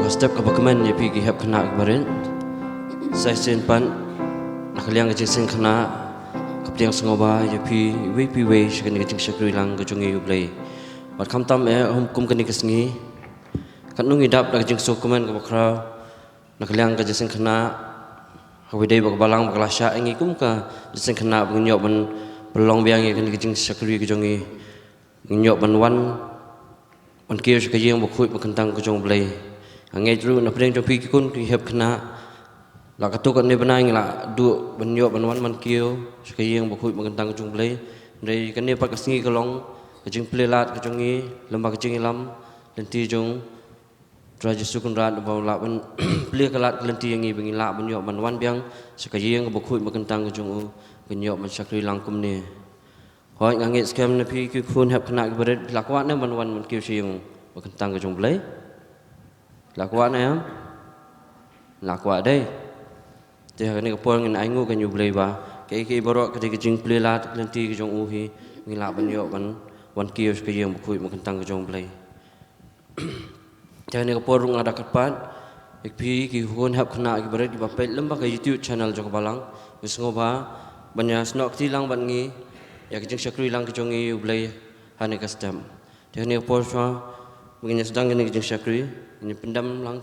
step ke bakaman ya pi gihap kena kemarin. Saya senpan nakaliang Jingiaseng Khynnah kaptiang sngewbha ya pi kiwei shkan ke Jingiaseng lang ke Sngi U Blei. Bat kham tam hukum kani ke Sngi. Kan nungi dap nak Jingiaseng kuman ke bakra nakaliang Jingiaseng Khynnah hawidai bak balang bak lasya ingi kum ka Jingiaseng Khynnah bengnyok ban pelong biang ke Jingiaseng ke Sngi ngnyok ban wan kir sekajing bakhui bakentang ke U Blei. Angai dulu nak pedang jopi kun ki heb kena la katuk ni benang la du benyo benwan man kio sekayeng bakhui mengentang U Blei dari kan ni pak Sngi kolong kajing plelat kajongi lembah kajing ilam lenti jong raja sukun rat baw la ben ple kalat lenti yangi bengila benyo benwan biang sekayeng bakhui mengentang kajong benyo man sakri langkum ni hoi ngangi skam na pi ki kun heb kena bered lakwat na benwan man kio siang mengentang U Blei. Lakuat na ya, lakuat deh. Jadi ni kapal ngin aingu kan U Blei ba. Kei baroh ketika jing plelat lenti ke jong uhi ngilak banyo ban wan kios ke yang bakui mengentang ke U Blei. Jadi ni kapal rung ada kapat. Ikpi ki hun hab kena ki berat ki bapet lembah ke YouTube channel Khynnah Balang sngewbha banyak snok tilang ban ngi ya ke jing sakri lang ke jong U Blei hane custom. Jadi ni kapal swa mungkin sedang ni ke jing sakri ini pendam lang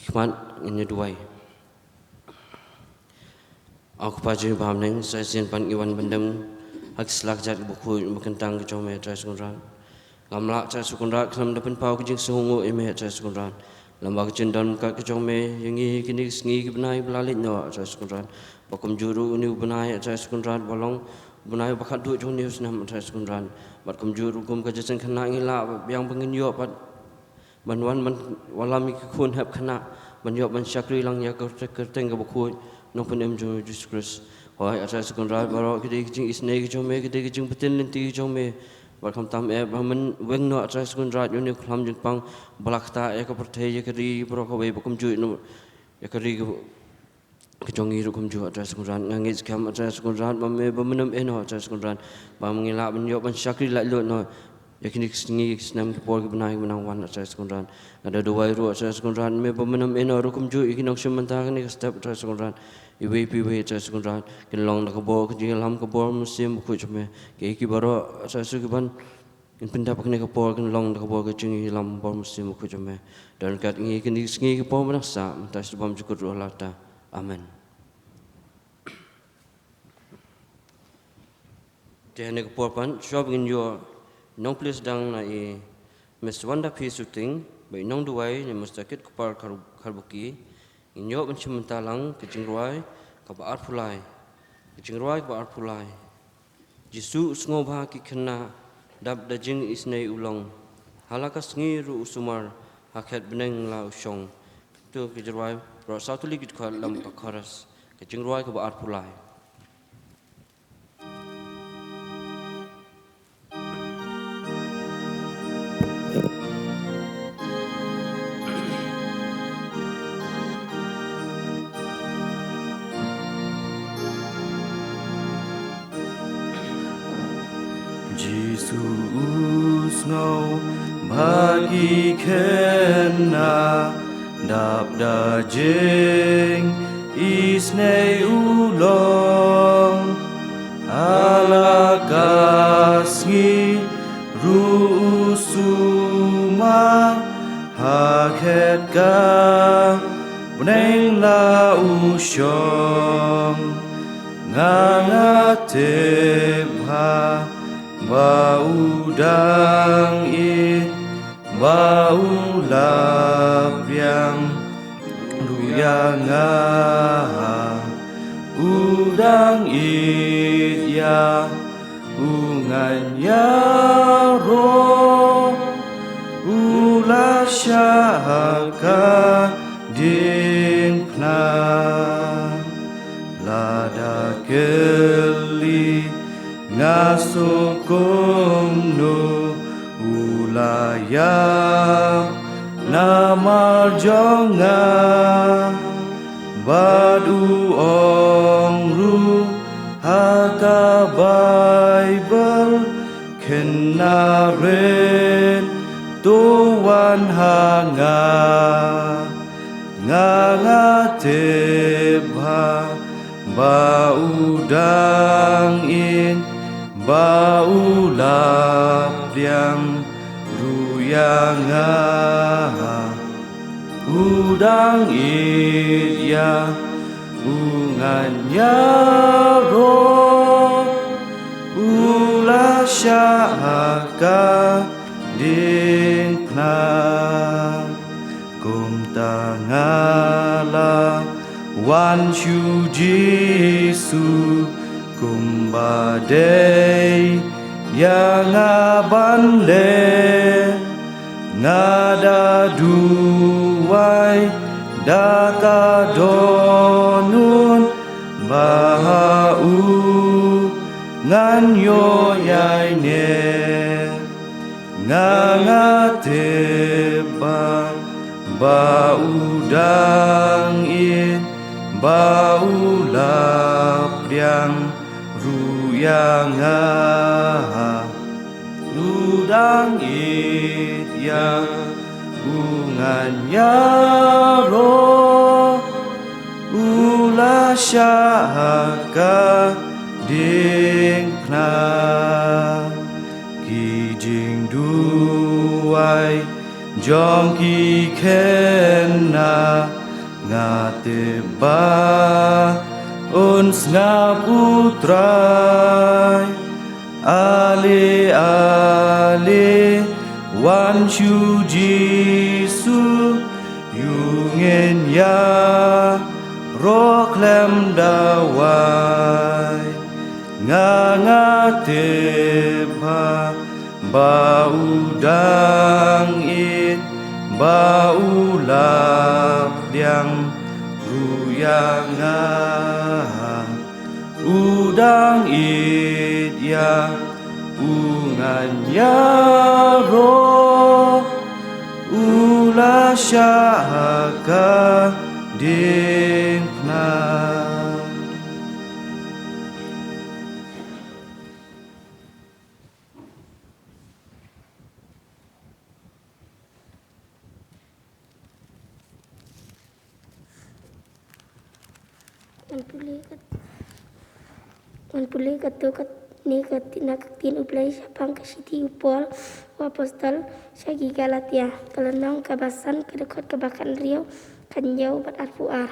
khmat ini duai. Aku pajang paham neng saya simpan iwan pendam hak selak jat buku mengentang ke jome trai sukunran. Ngamlak trai sukunran kelam depan pau ke jing sehungu ime trai sukunran. Lambak jendam ke jome yangi kini Sngi benai belalit no trai sukunran. Bakum juru ni benai trai sukunran bolong benai bakat duit jong ni usnam trai sukunran. Bakum juru kum ke Jingiaseng Khynnah ngila yang pengenyo pat banwan man walami kun heb kena banyo ban sakri lang ya kerteng ke bakui nongkren I Jesus Christ hoi asa sukun rat baroh kidi jing isne ke jome kidi jing betin lenti jome barkam tam man weng no asa sukun rat yuni khlam jing pang balakta ke perthai ya keri bro ko wei bakum ju no ya keri ke jongi rukum ju asa sukun rat ngangit skam asa sukun rat mame bamenam eno asa sukun rat ba mengila banyo ban sakri la lo no yakini Sngi senam kepol benai menang wan asa sekunran ada dua ru asa sekunran me pemenam eno rukum ju ikinok sementara ni step asa sekunran iwe piwe asa sekunran kinlong nak kebol kejing lam kebol musim ku ceme ke iki baroh asa sukiban in pendap kene kepol kinlong nak kebol kejing lam bol musim ku ceme dan kat ngi kini Sngi kepol menaksa mentas bam syukur roh lata amen. Jehane kepol pan syab ngin yo nong place dang na mes wanda pi shooting bai nong duai ni mustakit kupar karbuki inyo ban chimentalang kejingruai ka baat pulai kejingruai ka baat pulai jisu sngewbha ki Khynnah dab dajing isnei ulong halaka Sngi ru usumar hakhet beneng la usong tu kejingruai ro sautuli git kha lam ka kharas kejingruai ka baat pulai. Jesus ngau bagi Khynnah dap dajing isnei ulong alaka Sngi ru usuma hakhet ka beneng la usyong ngangatebha bau dang bau labriang duyanga udang ya ungan ya roh ula syaka din pna lada keli ngasukum nu ulaya namar jonga badu ongru haka Bible Khynnah ren tuan hanga ngatebha baudang in baulap liang ruyanga udang it ya ungannya roh ula syahaka dingkna kum tangala wan shu jisu kum badai yang aban le ngada duai daka donun bahau ngan yo yai ne ngangate baudang in baulap liang ruyanga udang it yang ungannya roh ula syahaka dingkna kijing duai jong ki khynnah ngateba Sngi U Trai ale ale wan shu jisu yungen ya ro klem dawai ngangateba baudang in baulap liang ruyanga udang it ya ungannya roh ula syahaka dingkna. Manpuli katu ni katina katin U Blei sapang kasiti upol wapostol syagi Galatia kelenong kabasan kedekot kebakan riau kanjau bat arfuar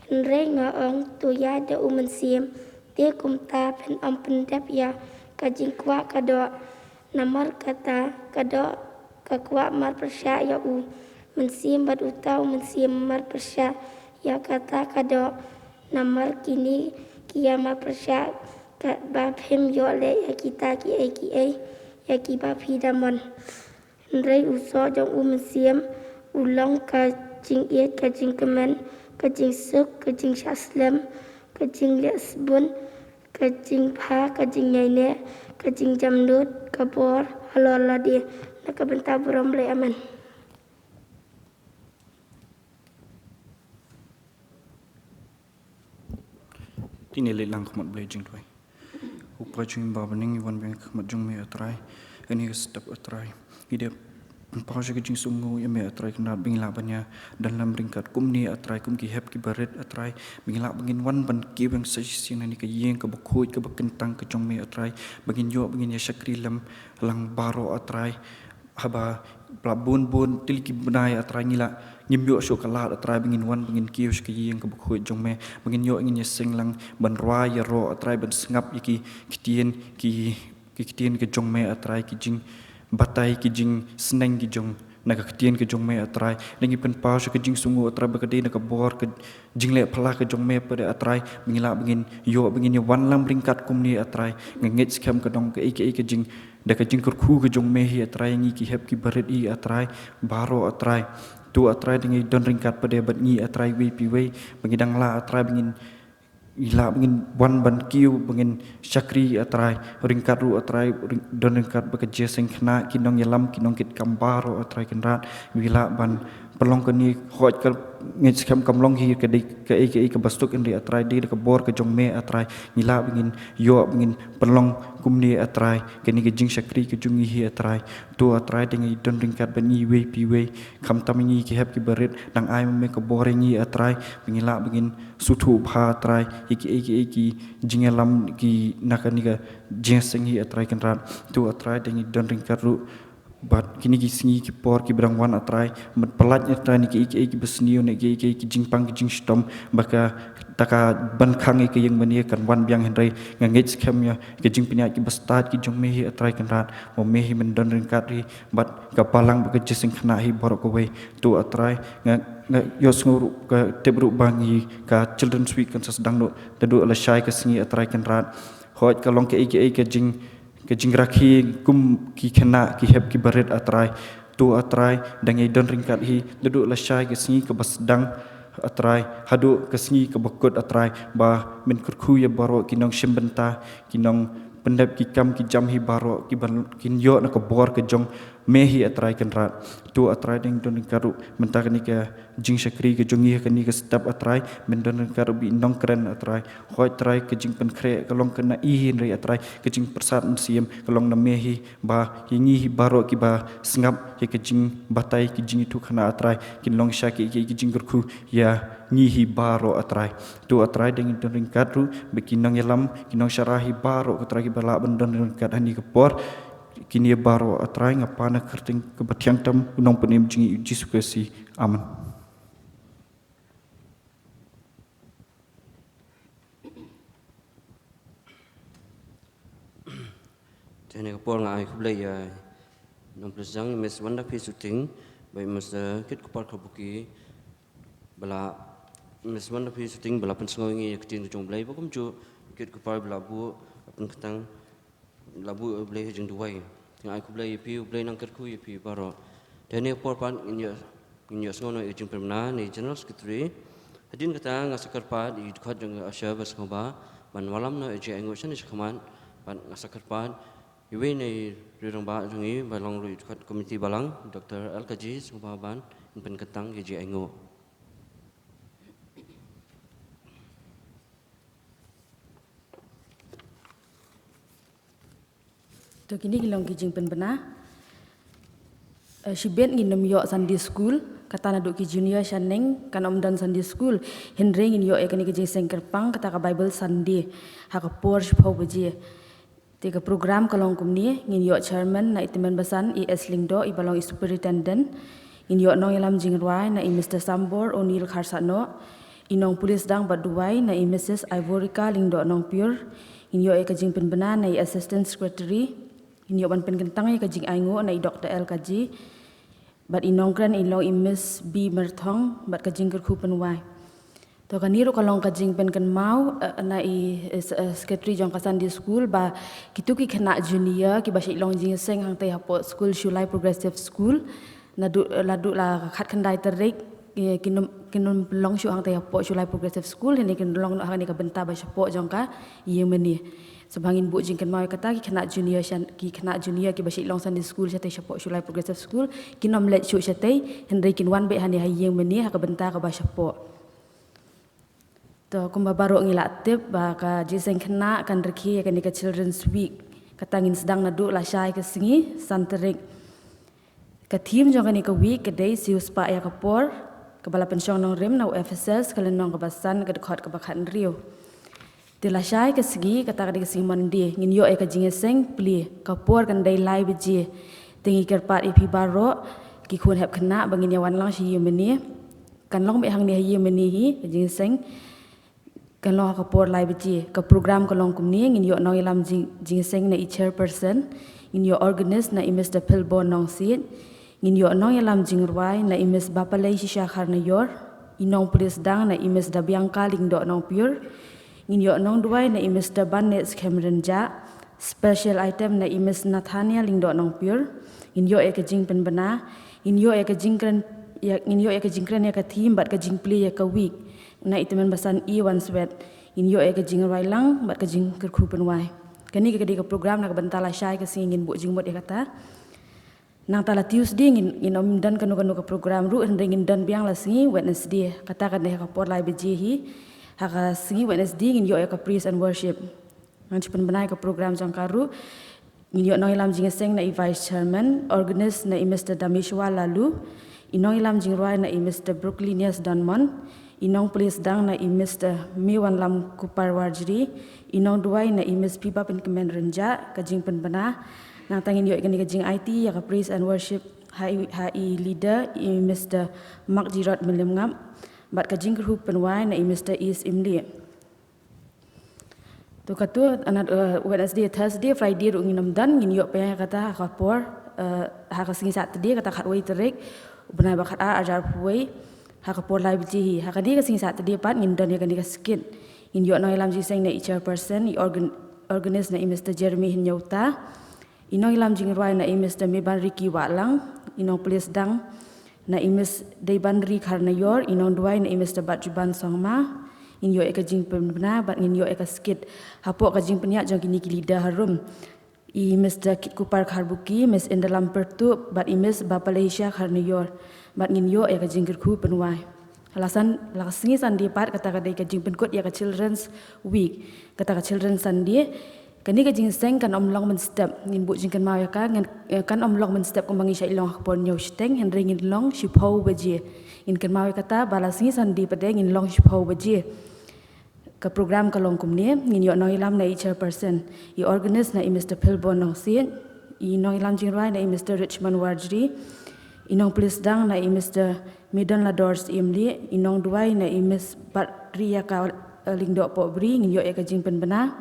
henre ngaong tuya de umensim dia kumta pen pendep ya kajing kwa kado namar kata kado kakwa mar persya ya u mensim bat utau mensim mar persya ya kata kado namar kini kiamar persya bab him yole ya kita ki ya ki bab hidamon ndrei uso jong mensim ulong ka jing iet ka jing kemen ka jing suk ka jing shaslem ka jing lesbun ka jing pha ka jing nyaine ka jing jamdut ka bor halola di na ka benta buram le aman. Tini le lang khmat Blei jing tuai upra jing ba baning iwan beng khmat jung me atrai ani step atrai ide Pasal kecing sungguh yang atrai kenal bingla banyak dalam ringkat kumni atrai kum ki hep ki baret atrai bingla bangin wan ban ki bang sesi nani ke yeng ke bakoi ke bakentang ke jong me atrai bangin yo bangin ya syakri lam lang baroh atrai haba plabun bun tilki benai atrai ngila nyimyo syokalat atrai bangin wan bangin ki ke yeng ke bakoi jong me bangin yo ingin ya sing lang ban roi ya ro atrai ban sengap ki kitien ki kitien ke jong me atrai ki jing batai ki jing seneng ki jong naga ketien ke jong me atrai lengi pen paus ke jing sungu atrai bakade naga bor ke jing le phala ke jong me pada atrai bingila bingin yo bingin ya wan lam ringkat kumni atrai ngengit skam ke dong ke ke jing da ke jing kyrkhu ke jong me hi atrai ngi ki hep ki baret i atrai baroh atrai tu atrai dengi don ringkat pada bat ngi atrai we pi we bingidang la atrai bingin ila bangin wan ban kiu bangin syakri atrai ringkat ru atrai don ringkat bekerja sing kena kinong yalam kinong kit kambaro atrai kenrat bila ban perlong ke ni khot ke ngit kam kamlong hi ke ke bastuk indi atrai di ke bor ke jong me atrai ngila bingin yo bingin perlong kumni atrai ke ni ke jing sakri ke jungi hi atrai tu atrai ding i don ringkat ben i we pi we kam tamingi ki hep ki berit dang ai me ke bor ngi atrai bingila bingin sutu bha atrai iki jingelam ki nakani ke jingiaseng hi atrai kan rat tu atrai ding i don ringkat ru bat kini ki singi ki por ki berang wan atrai mat pelat atrai ni ki besniu ni ki jingpang ki jingstom baka taka ban khang ki yang mani kan wan biang henrai ngangit skam ya ki jingpinya ki bestat ki jong mehi atrai kan rat mo mehi men don ringkat ri bat ka balang baka Jingiaseng Khynnah hi borok we tu atrai nga yos nguru ka tebru bangi ka children's week kan sedang no tedu ala syai ka singi atrai kan rat hot ka long ke jing ke jingrakhi kum ki khena ki heb ki baret atrai tu atrai dangai don ringkat hi duduk lasai ke singi ke basdang atrai hadu ke singi ke bakut atrai ba men kyrkhu ya baroh kinong shimbenta kinong pendap ki kam ki jam hi baroh ki ban kin yo na ke bor ke jong mehi atrai kan rat tu atrai ding don ringkaru mentak ni ke jing sakri ke jongi ke ni ke step atrai men don ringkaru bi nongkren atrai khot trai ke jing pen kre ke long kena I hin ri atrai ke jing persat siam ke long na mehi ba hingi hi baroh ki ba sngap ke jing batai ki jing itu khana atrai kin long syaki ki jing kyrkhu ya ngi hi baroh atrai tu atrai ding don ringkaru be kinong yalam kinong syarahi baroh ke trai ki bala ben don ringkat ani ke por kini baroh atrai ngapana kerting kebatiang tam unong penim jingi Yesus Kristus amin. Tene kapor ngai U Blei ya nom presang mes wanda pi shooting by mas kit kapor kabuki bala mes wanda pi shooting bala pensngoi ngi kitin jong Blei bakum ju kit kapor bala bu apun ketang labu U Blei jeng duai ngai U Blei pi U Blei nang kyrkhu pi baroh tene kapor pan inyo sngono jeng permana ni general secretary hadin kata ngasakar pa di khot jeng asya sngewbha ban walam no je engo san khman ban ngasakar pa kiwei nei rirang ba jungi balong lui khot komiti balang Dr. Alkaji sngewbha ban pen ketang je engo to kini kilong kijing pen bena shibet nginom yo Sunday school kata na duk ki junior shaneng kan omdan Sunday school henry ngin yo ekani kijing sengkerpang kata ka Bible Sunday ha ka por shpau beje tiga program kalong kumni ngin yo chairman na itimen basan ES Lingdo I balong I superintendent ngin yo nong yalam jingruai na I Mr. Sambor O'Neil Kharsano inong pulis dang baduai na I Mrs. Ivorica Lingdo nong pure ngin yo ekajing penbena na I assistant secretary ngin yo ban penkentang ekajing aingo na I Dr. L Kaji bat inongkren I long I Miss B Merthong bat kajing kyrkhu penwai to kaniru kalong kajing pen kan mau na I secretary jong kasan di school ba kitu ki khena junior ki ba long Jingiaseng hang te hapo school Shulai progressive school ladu la khat khandai terik kinom long shu hang te hapo Shulai progressive school ni kin long hang ni ka benta ba shapo jong ka yeng meni sebangin bu jing kan mau kata ki khena junior ki ba long Sunday school chate shapo Shulai progressive school kinom let shu chate henry kin wan be hani hayeng meni ha ka benta ka ba shapo to kumba baroh ngila tip ba ka Jingiaseng Khynnah kan rekhi kan ka children's week katangin sedang nadu la syai ke singi santerik ka team jong kan ka week ke day siu spa ya ka por ke bala pensyong nong rem na FSS kalen nong kebasan ke khot ke bakhan rio de la syai ke singi kata ka singi mandi ngin yo ka Jingiaseng pli ka por kan dai lai beje tingi kerpat ipi baroh ki khun hep Khynnah bangin yawan lang shi yemeni kan long be hang ni yemeni hi Jingiaseng kan lo ka por lai beji ka program ka long kumni ngin yo nong ilam Jingiaseng na I chairperson ngin yo organist na I Mr. Pilbon nong sit ngin yo nong ilam jingruai na I Miss Bapalay shisha kharna yor inong pulis dang na I Miss Dabiangka lingdo nong pure ngin yo nong duai na I Mr. Banet Cameron ja special item na I Miss Nathania lingdo nong pure ngin yo ka jing pen bena ngin yo ka jingkren ya ka team bat ka jing play ya ka week na itimen basan I1 swet in yo ka jing railang bat ka jing kyrkhu penwai kani ka program na ka bentala syai ka singin bu jing bot kata Nang tala Tuesday ngin dan kanu ke program ru ngin dan biang la Sngi Wednesday kata kan ka por lai beji haka Sngi Wednesday ngin yo ka praise and worship. Nang cipen benai ke program jangkaru ngin yo noi lam jingiaseng na vice chairman organist na Mr. Damishwa Laloo inong lam jingroi na Mr. Brooklinius Donmon inong police dang na Mr. Miwan lam kupar warjri inong duai na Ms. Pipa pen kemen renja kajing pen bena nang tangin yo ikani kajing IT ya ka praise and worship HI leader Mr. Mark Jirot Melimngam bat kajing kyrkhu penwai na Mr. Is Imli tu katu anat Wednesday Thursday Friday ru nginam dan ngin yo pe kata kapor ha ka singi sat dia kata khatwai terik benai bakat ajar puai ha kapor lai biji ha ka dia ka singi sat dia pat ngin dan ya kan dia skit in yo noi lam jiseng na chairperson organist na Mr. Jeremy Hinyauta inong lam jingroi na Mr. Meban Riki Walang inong police dang na Ms. Deiban Ri Karnayor inong duai na Mr. Batjuban Songma in yo eka jing pembena bat in yo eka skit hapo ka jing penya jang kini kilida harum I Mr. Kit Kupar Karbuki Miss Indalam Pertu bat Ms. Bapalasia Karnayor bat in yo eka jing kyrkhu penwai alasan laksni sandi pat kata kadai ka jing penkut ya ka children's week kata ka children's sandi kani ka jingiaseng kan omlong mynstep ngin bu jingkan mau ya kan omlong mynstep kumbangi sya ilong pon nyaw steng hen ringin long shipau baje in kan mau kata balasngi sandi pade ngin long shipau baje ka program ka long kumni ngin yo noi lam na chairperson I organist na Mr. Philbon Nongsin I noi lam jingrai na Mr. Richmond Warjri inong police dang na Mr. Midan Ladors Imli inong duai na Ms. Batria ka lingdo po bri ngin yo ka jingpen bena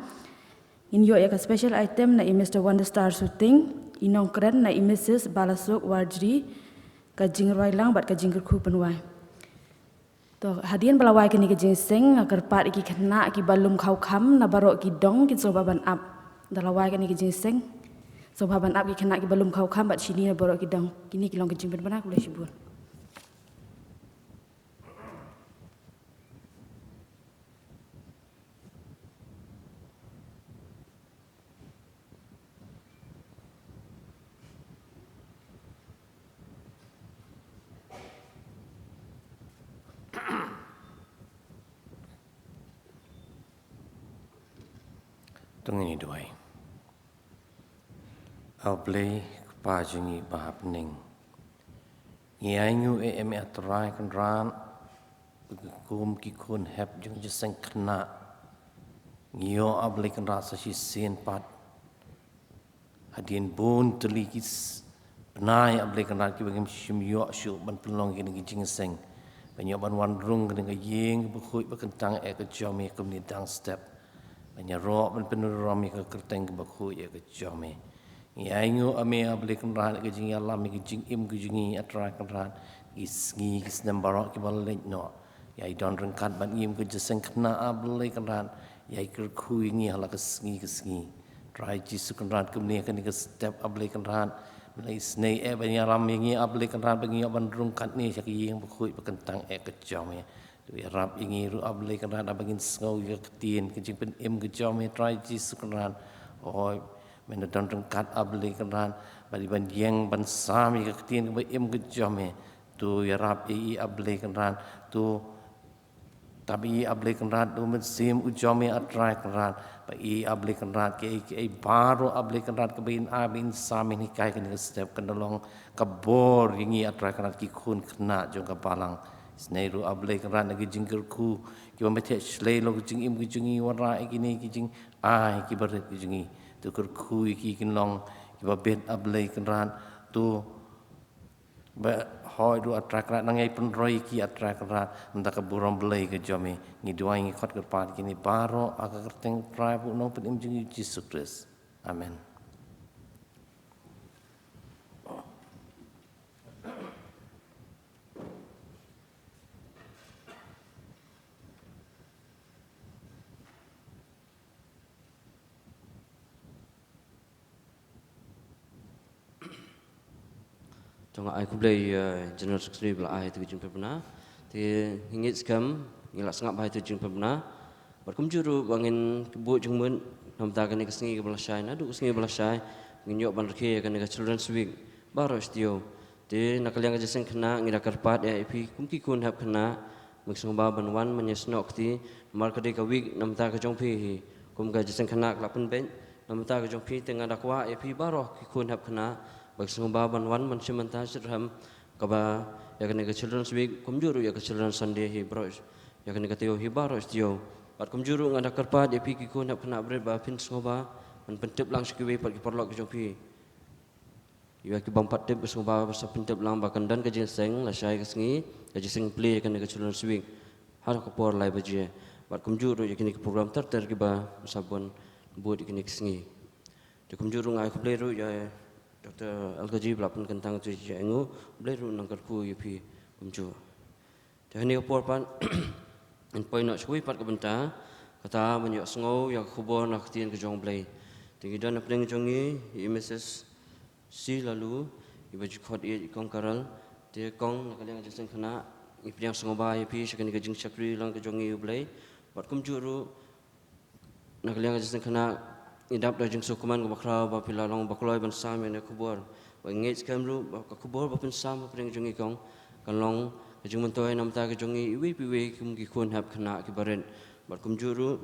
in yo eka special item na Mr. Wonder Star shooting Nongkren I Mrs. Balasuk Warjri kajing roi lang bat kajing kyrkhu penwai to hadian balawai kini kajing seng agar pat iki kena ki balum khau kham na baroh ki dong ki sobaban up dalawai kini kajing seng sobaban up ki kena ki balum khau kham bat sini na baroh ki dong kini ki long kajing penbana kulai sibun Tunggu duai. U Blei pa sngewbha ning. Sngi U Trai kan ran kum ki kun hep Jingiaseng Khynnah ngio U Blei kan ra sa si sen pat hadien bun telikis penai U Blei kan ra ki bangem shim yo shu ban pelong ki Jingiaseng banyak ban wan rung kan yeng bu bakentang ek jomi kum ni dang step banyak roh ban penurami ke kerteng ke bakhu ya ke jomi ngiangu ame U Blei kan ran ke jing alam ke jing im ke jingi atra kan ran isngi kisnam baroh ke balek no ya don rengkat ban im ke Jingiaseng Khynnah U Blei kan ran ya kyrkhu ngi hala ke sngi try jisu kan ran kum ni kan ke step U Blei kan ran Lai snei banyak alam ngi U Blei kan ran bangi ban rengkat ni sak yeng bakhu bakentang ke jomi ya rap ingi ru U Blei kan ran abangin sngau ya ketien kejing pen im ke jome try jisu kan ran oi men don rengkat U Blei kan ran bali ban yeng ban sami ke ketien ke im ke jome tu ya rap U Blei kan ran tu tapi U Blei kan ran tu men sim u jome atrai kan ran ba U Blei kan ran ke baroh U Blei kan ran ke bin abin sami ni kai kan step kan dolong kabor ingi atrai kan ki kun Khynnah jong ka Balang Sngi U Blei kan ran ke jing kyrkhu ki ba methe slei lo ke jing im ke jingi wara ki ni ki jing ai ki baret ki jingi tu kyrkhu ki kin long ki ba bet U Blei kan ran tu ba hoi du atrak ran ngai pen roi ki atrak ran nda ka burom Blei ke jome ngi duai ngi khot ke pat ki ni baroh aga kerteng trai bu no pen im jingi Jesus Christ amen. Trong ai cũng đây general secretary là ai từ trường pembina thì hingit skam ngilak sengap bahai từ trường pembina berkum juru bangin kebu jengmun nam ta kan ke Sngi ke belasai na du Sngi belasai nginyok ban reke kan ke children's week baroh istio te nakaliang Jingiaseng Khynnah ngira karpat ya ipi kumki kun hab Khynnah maksungba banwan menyesnok ti markade ka wik namta ka jongpi hi kum ga Jingiaseng Khynnah klapun ben namta ka jongpi tengah dakwa ipi baroh ki kun hab Khynnah maksungba banwan mensimanta sirham kaba ya kene ka children's week kumjuru ya ka children's Sunday hi bro ya kene ka teo hi baroh istio pat kumjuru ngada karpat ipi ki kun hab Khynnah bre ba pin sngewbha man pentep lang kiwei pat ki porlok ki jongpi Iwa ki bampat tip sngewbha basa pentep lang bakan dan ka Jingiaseng la syai ka sngi ka Jingiaseng play kan ka children's week har ka por lai baje bat kumjuru ya kini ka program terter ki ba sabon buat kini sngi de kumjuru ngai ka play ru ya Dr. Algaji belapun kentang tu jengu play ru nang kyrkhu pi kumju de hani ka por pan en poi nak shui pat ka benta kata menyok sngau ya khubor nak tien ka jong Blei tinggi dan apeng jongi Mrs. Si Laloo iba khot ikong karal te kong nakaliang Jingiaseng Khynnah ipiang sngewbha ipi syakani ka jing chakri lang ka jongi U Blei bat kumjuru nakaliang Jingiaseng Khynnah idap da jing sukuman ka bakrau ba pilalong bakloi ban sam ne khubor bangeit kamru ba ka khubor ba pin sam apeng jongi kong kalong ka jing mentoi namta ka jongi iwi piwi kum ki kun hab Khynnah ki baren bat kumjuru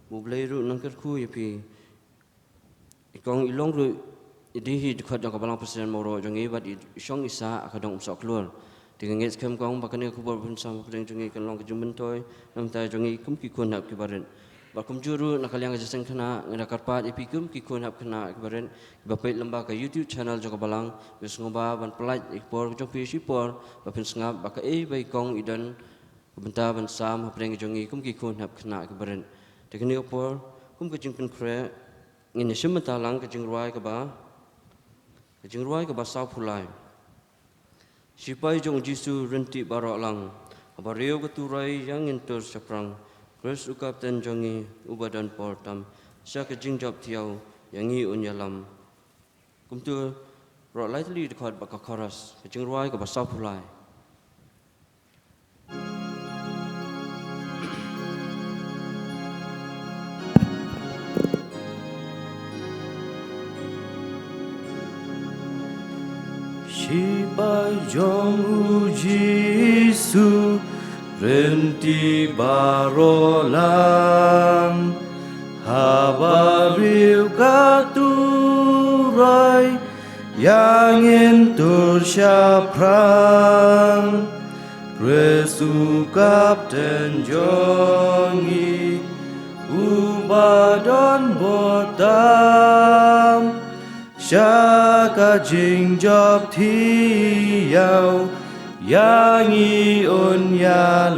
U Blei ru nang kyrkhu ipi ikong ilong ru Idi khot jong Balang Presbyterian Mawroh jongi bat isong isa akadong umsok keluar. Dengan ngets kem kong bakane kubur pun sama pedeng jongi kalong ke jumentoy namta jongi kum ki kun hab ki baren. Bakum juru nakaliang Jingiaseng Khynnah ngada karpat ipi kum ki kun hab Khynnah ki baren. Bapait lembah ka YouTube channel jong Balang sngewbha ban pelaj ikpor jong pi sipor bapin sngap baka bai kong idan benta ban sam pedeng jongi kum ki kun hab Khynnah ki baren. Dekeni opor kum ke jing pen kre ngin simenta lang ke jing ruai ka ba Jing ruai ke basau pulai. Sipai jong Jisu renti baroh lang. Abareu keturai yang entur seprang. Kres ukap ten jongi ubadan portam. Syak jing job tiau yang i unyalam. Kumtu rok lai teli dekat baka koras. Jing ruai ke basau pulai. Sipai jong Jisu renti baroh lang habariu katurai yang entur syaprang Kresukap ten jongi ubadon botam Syaka jing job tiau yang i unyalam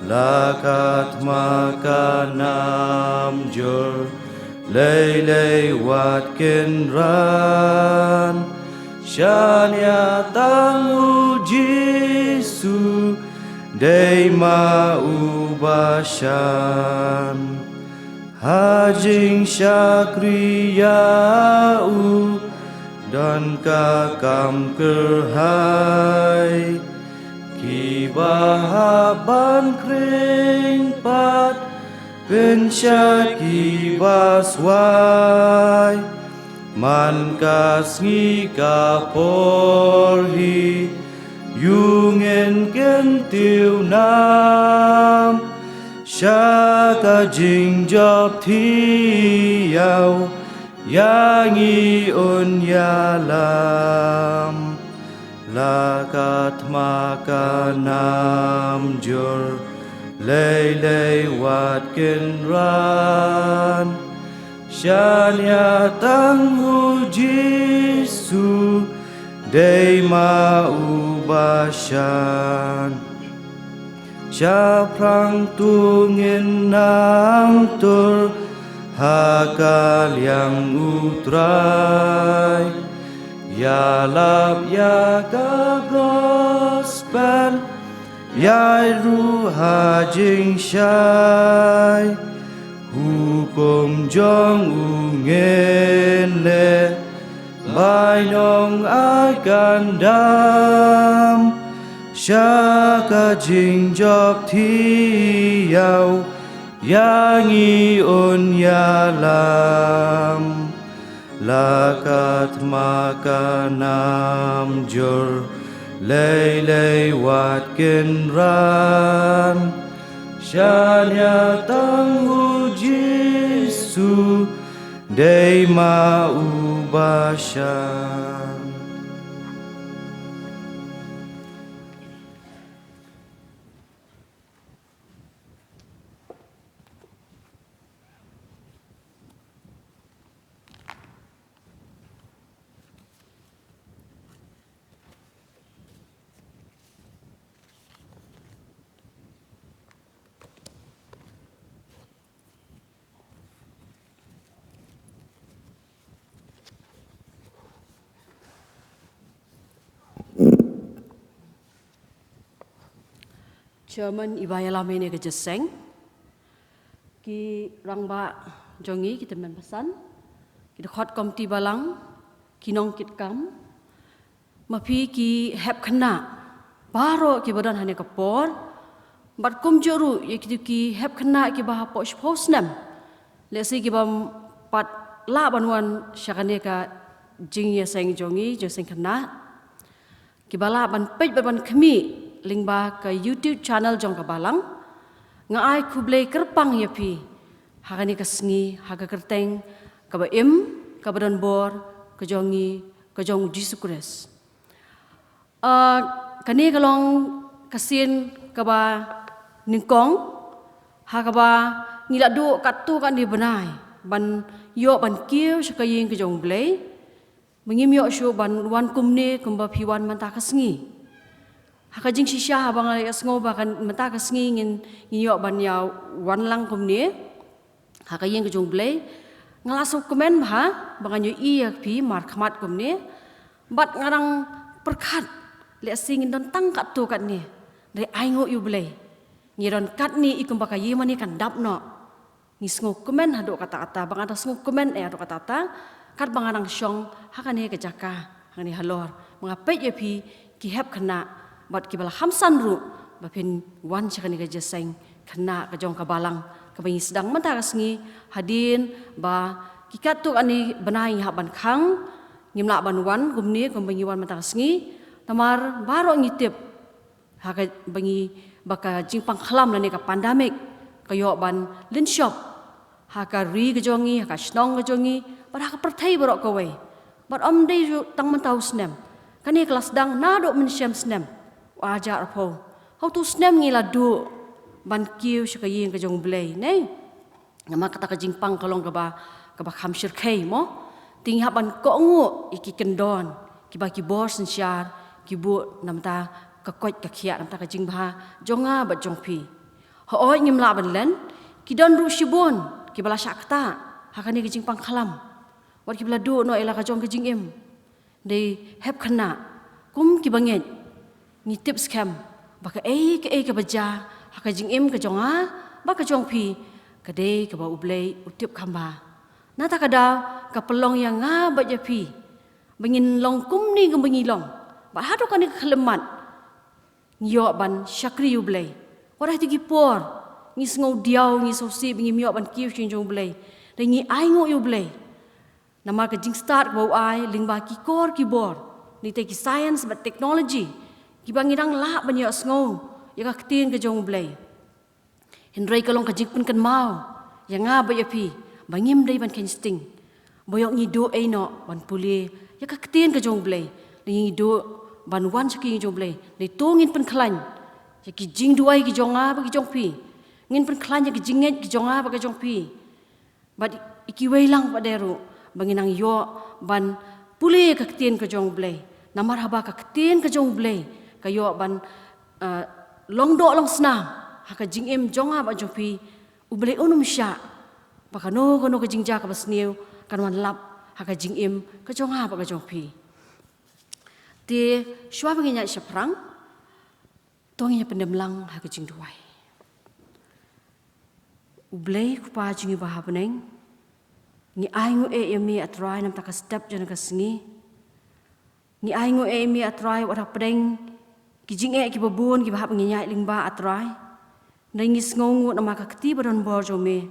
lakat makanam jur lei wat kenran syanya tangu Jisu dei ma ubasyan Hajing syakriyau dan kakam kerhai Kibahaban kring pat pensyaki baswai Man kasngi kaporhi yungen kentiu nam Syaka jing job tiau yang i unyalam lakat makanam jur lei wat kenran syanya tanghu Jisu dei ma ubasyan Syaprang tungin nang tur hakal yang utrai Yalap ya ka gospel Yai ruha jing syai Hukum jong ungen le Bai nong ai gandam Syaka jing job tiau yang i unyalam lakat makanam jur lei wat genran Shanya tanghu Jisu Dei ma ubashan. Chairman Ibaya Lamene ke Jeseng, ki rangba jongi kita men pesan, kita khot komti Balang, ki nong kit kam, mapi ki hep Khynnah, baroh ki badan hanya kapor, bat kum joru ye ki hep Khynnah ki bah pos nem, lesi ki bam pat la banwan syakane ka Jingiaseng Khynnah, ki bala ban pej ban kemi lingba ke YouTube channel jong ka Balang ngai U Blei kerpang ya pi hakani ka sngi haga kerteng ka ba ka badan bor ka jongi ka jong Jesus Christ kani kalong kasin ka ba ningkong ha ka ba ngila du katu kan di benai ban yo ban kiu sakayin ka jong Blei mengim yo shu ban wan kumne kumba piwan manta ka sngi hakajing sisya abang ay sngewbha kan mata ka sngi ngin yo ban ya wan lang kumni hakayeng ke U Blei ngalasuk komen bha bangan yo iya pi mar khamat kumni bat ngarang perkat le singin don tangkat tu kat ni dari aingo U Blei ngiron kat ni ikum baka yemani kan dapno ni sngu komen hado kata-kata bang ada sngu komen hado kata-kata kat bangarang syong hakane ke jaka hakane halor mengapai ye pi ki hep Khynnah bat kibala hamsan ru bapin wan chakani ka Jeseng Khynnah ka jong ka Balang ka bangi sedang manta ka sngi hadin ba kikat tu ani benai ha ban khang ngimla ban wan gumni kum bangi wan manta ka sngi tamar baroh ngitip ha ka bangi baka jingpang khlam lani ka pandemic ka yo ban lin shop ha ka ri ka jongi ha ka snong ka jongi ba ka perthai barok ka wei bat om dei tang manta usnem kani kelas dang nado men syam snem wajar po how to snem ngila du ban kiu syakayin ka jong Blei nei ngama kata ka jingpang kalong ka ba kham kyrkhu mo ting ha ban ko ngu iki kendon ki ba ki bor sensyar ki bu namta ka kot ka khia namta ka jingbha jonga ba jong pi ho oi ngimla ban len ki don ru shibon ki bala syakta hakani ka jingpang khalam wat ki bala du no ela ka jong ka jingim dei hep Khynnah kum ki bangeit ni tips kam baka ke baja haka jingim ka jonga baka jong pi ka de ka ba U Blei utip khamba nata kada ka pelong yang nga ba ja pi bangin long kum ni gum bangi long ba hado kan ka khlemat nyo ban syakri U Blei wara ti gi por ngi sngo diau ngi sosi bangi myo ban kiu chin jong Blei de ngi ai ngo U Blei nama ka jing start ba ai lingba ki kor ki bor ni te ki science ba technology kibang irang la banyak sngo yang aktin ke jong Blei Henry kalong kajik pun kan mau yang ngaba ya pi bangim dei ban ken sting boyok ni do no ban puli yang aktin ke jong Blei ni do ban wan chaki jong Blei ni tongin pun klan ya ki jing duai ki jonga ba ki jong pi ngin pun klan ya ki jinget ki jonga ba ki jong pi bat kiwei lang pa deru banginang yo ban puli ka aktin ke jong Blei namar haba ka aktin ke jong Blei kayo ban long do long snam haka jingim jonga ba jongpi U Blei unum sya baka no ka jingja ka basniu kan wan lap haka jingim ka jonga ba ka jongpi ti shwa banginya syaprang tonginya pendemlang haka jing duai U Blei ku pa jingi ba habneng ni aingu yami atrai nam ta ka step jana ka sngi ni aingu yami atrai wa pedeng ki jing ki babun ki bahap nginya lingba atrai nangis ngongu nama ka kti baron bor jome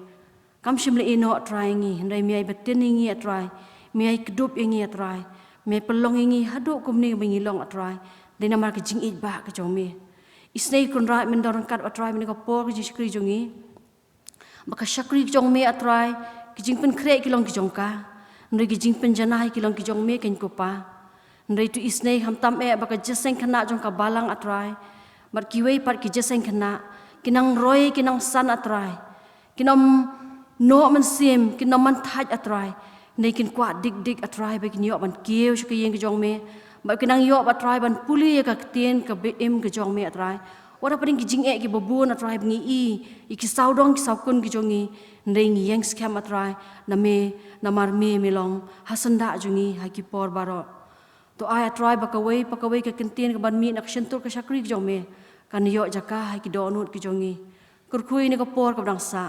kam shimle ino atrai ngi ndai mi ai betin ngi atrai me kedup ingi atrai me pelong ingi haduk kumni bengilong atrai de namar ke jing it ba ke jong me isnei kun rai men dorang kat atrai men ko por ke jikri jongi baka syakri jong me atrai ke jing pen kre kilong ke jong ka ndri ke jing pen janai kilong ke jong me ken ko pa ndri tu isnei ham tam baka Jingiaseng Khynnah jong ka balang atrai mat kiwei pat ki Jingiaseng Khynnah kinang roy kinang san atrai kinom no man sim kinom man thaj atrai nei kin kwa dik atrai ba kin yo ban kieu ke yeng ke jong me ba kinang yo atrai ban puli ka tien ka bem ke jong me atrai ora paring ki jing ki babun atrai ngi i ki saudong ki saukun ki jongi nei ngi yang scam atrai na me na mar me melong hasanda jungi ha ki por baroh to ai atrai ba pakawei ka kentien ka ban mi nak sentur ka syakri ki jong me kan yo jaka ha ki donut ki jongi kyrkhu ni ka por ka bangsa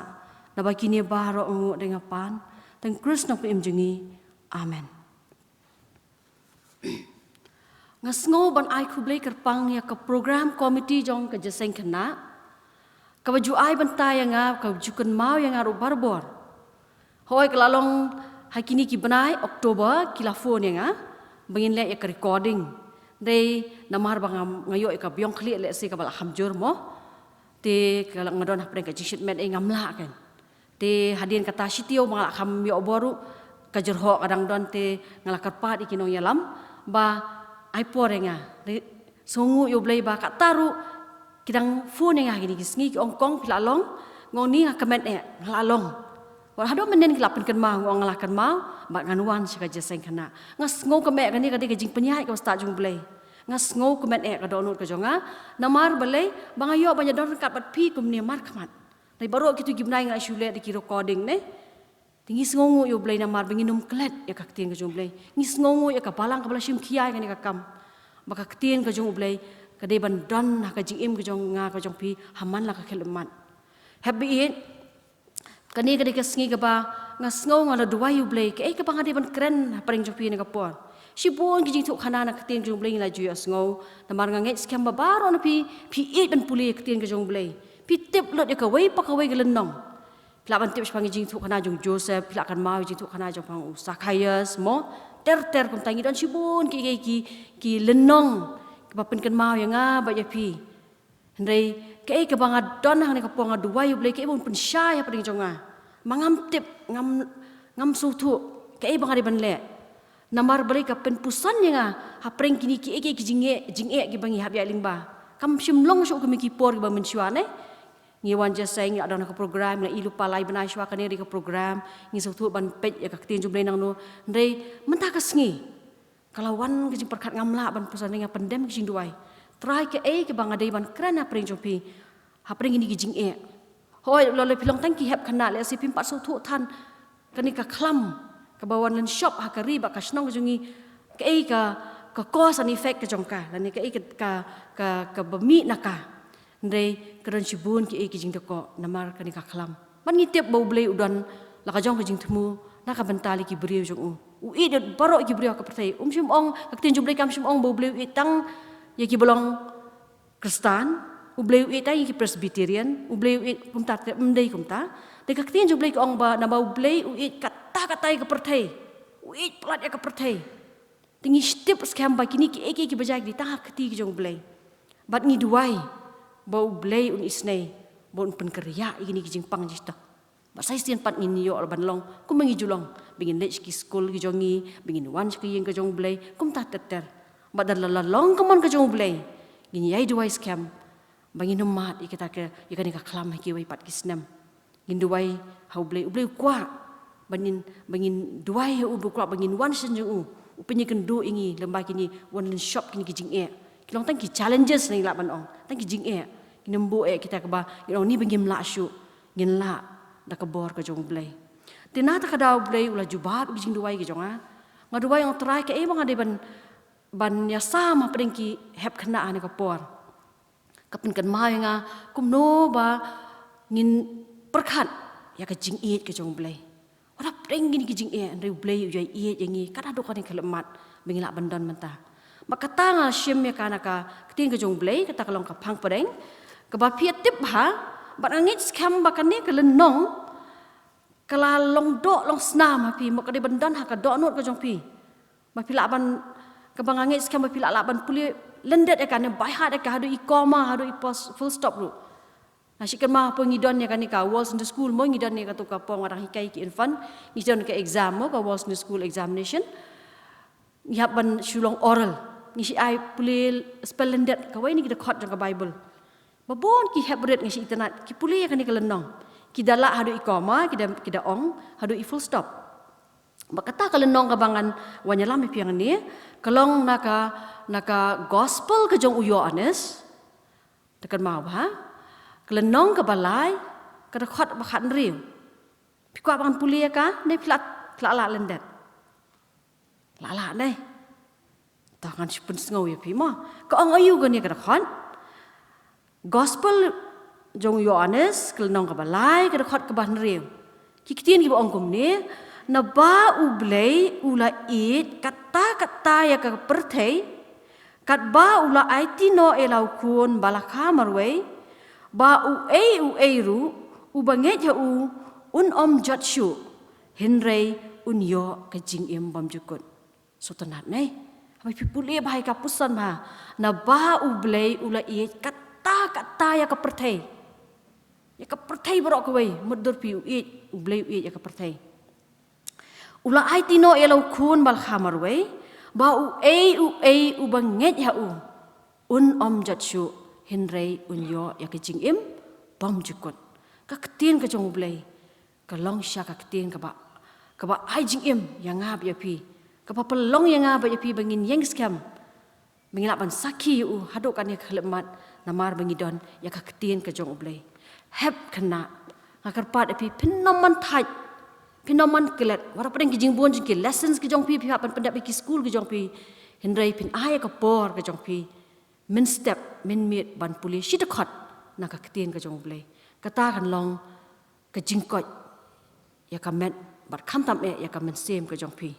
na ba kini baroh ngu dengan pan dan Kristus nak jungi amen ngasngo ban ai U Blei kerpang ya ke program komiti jong ke Jingiaseng Khynnah ka baju ai ban ta yang ka jukan mau yang aru barbor hoi kelalong hakini ki benai Oktober kilafon yang bangin le ya recording dei namar bang ngayo ka biong khli le se ka bal hamjur mo te kala ngadon hapren ka jishit met ngamla kan te hadin kata sitio mangala kham yo boru ka jerho kadang don te ngalakar pat ikinong yalam ba ai porenga Sngi U Blei ba kat taru kidang phone nga gini gisngi ki ongkong pilalong ngoni nga kemet lalong wa hado menen kilapin kan ma ngong ngalakan ma ba nganuan sika Jingiaseng Khynnah ngasngo kemet gani kadi jing penyai ka sta jung Blei ngasngo kemet ka donut ka jonga namar belai bangayo banya don kat pat pi kumni mar khamat dai baroh kitu gimnai nga shule di recording ne tinggi Sngi U Blei namar benginum klet ya ka tien ka jung Blei ngis ngongo ya ka balang ka balashim khiai ka ni ka kam baka tien ka jung U Blei ka de ban don ka jing ka jong nga ka jong pi haman la ka khelemat happy it kani ka de ka sngi ka ba ngasngo nga la duai U Blei ka ka bang de ban kren paring jong pi ni ka por sibon ki jing thu khana na ka tien jung Blei la ju asngo namar nga ngai skam ba baro na pi it ban puli ka tien ka jong Blei pi tip lot ya ka wei pa ka wei ka lenong Pilakan tips panggil jing tu kena jong Joseph, pilakan mau jing tu kena jong pang Sakayas, mo ter kum tangi don sibun ki lenong kepapen kan mau yang ba ya pi. Hendai ke bang don hang ne ka pong dua U Blei ke pun pensyai apa ding jonga. Mangam tip ngam sutu ke bang ada ban le. Namar balik ka pen pusan yang ha preng kini ki jing ki bangi hab ya lingba. Kam simlong so ke por ba mensyuane. Ngiwan Jingiaseng ada nak program na ilu palai benai sywa kan ke program ngi sautu ban pej ya ka tien jumlai nang no ndai mentah ka sngi kalau wan ke jing perkat ngamla ban pusan dengan pendem ke jing duai try ke bang adai ban krana pring jopi ha pring ini ke jing hoi lo le pilong tangki hep khana le si pim pat sautu than kani ka khlam ka bawan len shop ha ka riba ka snong jungi ke ka cause and effect ke jongka dan ke ka bemi naka ndai keron sibun ki jing teko namar kani ka khlam ban ngitep bau Blei udan la ka jong ka jing thmu na ka bantali ki beriu jong u i de baroh ki beriu ka pertai sim ong ka tin Blei kam sim ong bau Blei i tang ya ki bolong Kristen U Blei i tang ki Presbyterian U Blei i kumta mdei kumta de ka tin Blei ki ong ba na bau Blei u i kata ka pertai u i plat ya ka pertai tingi step skam ba kini ki bajak di tang khati ki jong Blei bat ngi duai bau Blei un isnei bon pen kerja igini kijing pang jista ba sai sian pat ngin yo ban long kum mangi julong bingin lech ki school ki jongi bingin wan ki yeng ka jong Blei kum ta teter ba dal la long kamon ka jong Blei gini yai duai scam bangin mat ikata ke ikani ka khlam ki wai pat kisnam gin duai hau Blei U Blei kwa bangin duai u bu kwa bangin wan sen jong u penyiken do ingi lemba kini wan shop kini kijing kilong tang ki challenges ni la ban ong tang ki jing nembo kita ke ba ni bengim la syu ngin la da ka bor ka jong Blei tina ta ka daw Blei ula jubab jing duai ki jonga ngaduai yang try ke bang ade ban ya sama prengki hep khna ane ka por kapin kan ma nga kum no ba ngin perkhat ya ka jing ke jong Blei ora preng gini ki jing andre Blei ujai yangi kada do kan kelemat bengila bandon mentah maka tanga shim ya kana ka tin ka jong Blei kata kalong ka phang padeng ka ba phi tip ha ba ngit scam ba kan ne ka lenong Kala long dok long snam api mak kade bandan ha ka dok not ka jong pi. Ma pi laban ka bangeit skam ma pi laban puli lendet akan by heart akan hadu I comma hadu I full stop ru. Nasikan mah po ngidon ya kan ka walls in the school mo ngidon ni ka tu ka pong orang hikai ki infan ngidon ka exam mo ka walls in the school examination. Ngihap ban shulong oral. Ngisi ai puli spell lendet ka wai ni kita khot jong ka Bible. Babon ki hebret ngisi internet ki puli ya kan ni ka lenong. Kita lah hadu I koma, kita ong, hadu I full stop. Makata kalau nong kabangan wanyalam piang ni, kalau naka gospel ke jong uyo anes, tekan mau ha, kalau nong ke balai, kada khot bakat riu. Pikwa bangan pulia ka, ne pilat la lendet. La ne. Tangan sipun sengau ya pi mo. Ka ong ayu ke ni kada khot. Gospel jong Yohanes kelnong ke balai ke dekat ke ban riu. Kikitian ki baong kum ni na ba U Blei ula it kata ya ke perthei kat ba ula IT no elau kun balakha marwei ba u ru u bangeit ya u un om jatshu hinrei un yo ke jing im bam jukut. So tenat nei. Hai pipuli bahai kapusan ma na ba U Blei ula it kata ya ke perthei. Ya ka perthai barok kawai mudur pi U Blei ya ka perthai. Ula ai tino elau kun bal khamar wei ba u bangeit ya u un om jatshu hinrei un yo ya ka jing im bam jukut. Ka ketin ka jong U Blei ka long sha ka ketin ka ba ai jing im yang ngab ya pi ka pa pelong yang ngab ya pi bangin yang skam mengilap ban saki u hadok kan ya khlemat namar bangidon ya ka ketin ka jong U Blei. Hep kena ngakar pat api pinoman thai pinoman kelet wara padeng ki jingbon ki lessons ki jong pi hapan pendap ki school ki jong pi hindrai pin aya ka por ka jong pi mynstep mit ban puli shidakhat na ka ketien ka jong Blei kata kan long ka jingkot ya ka met bat kham tam ya ka men sem ka jong pi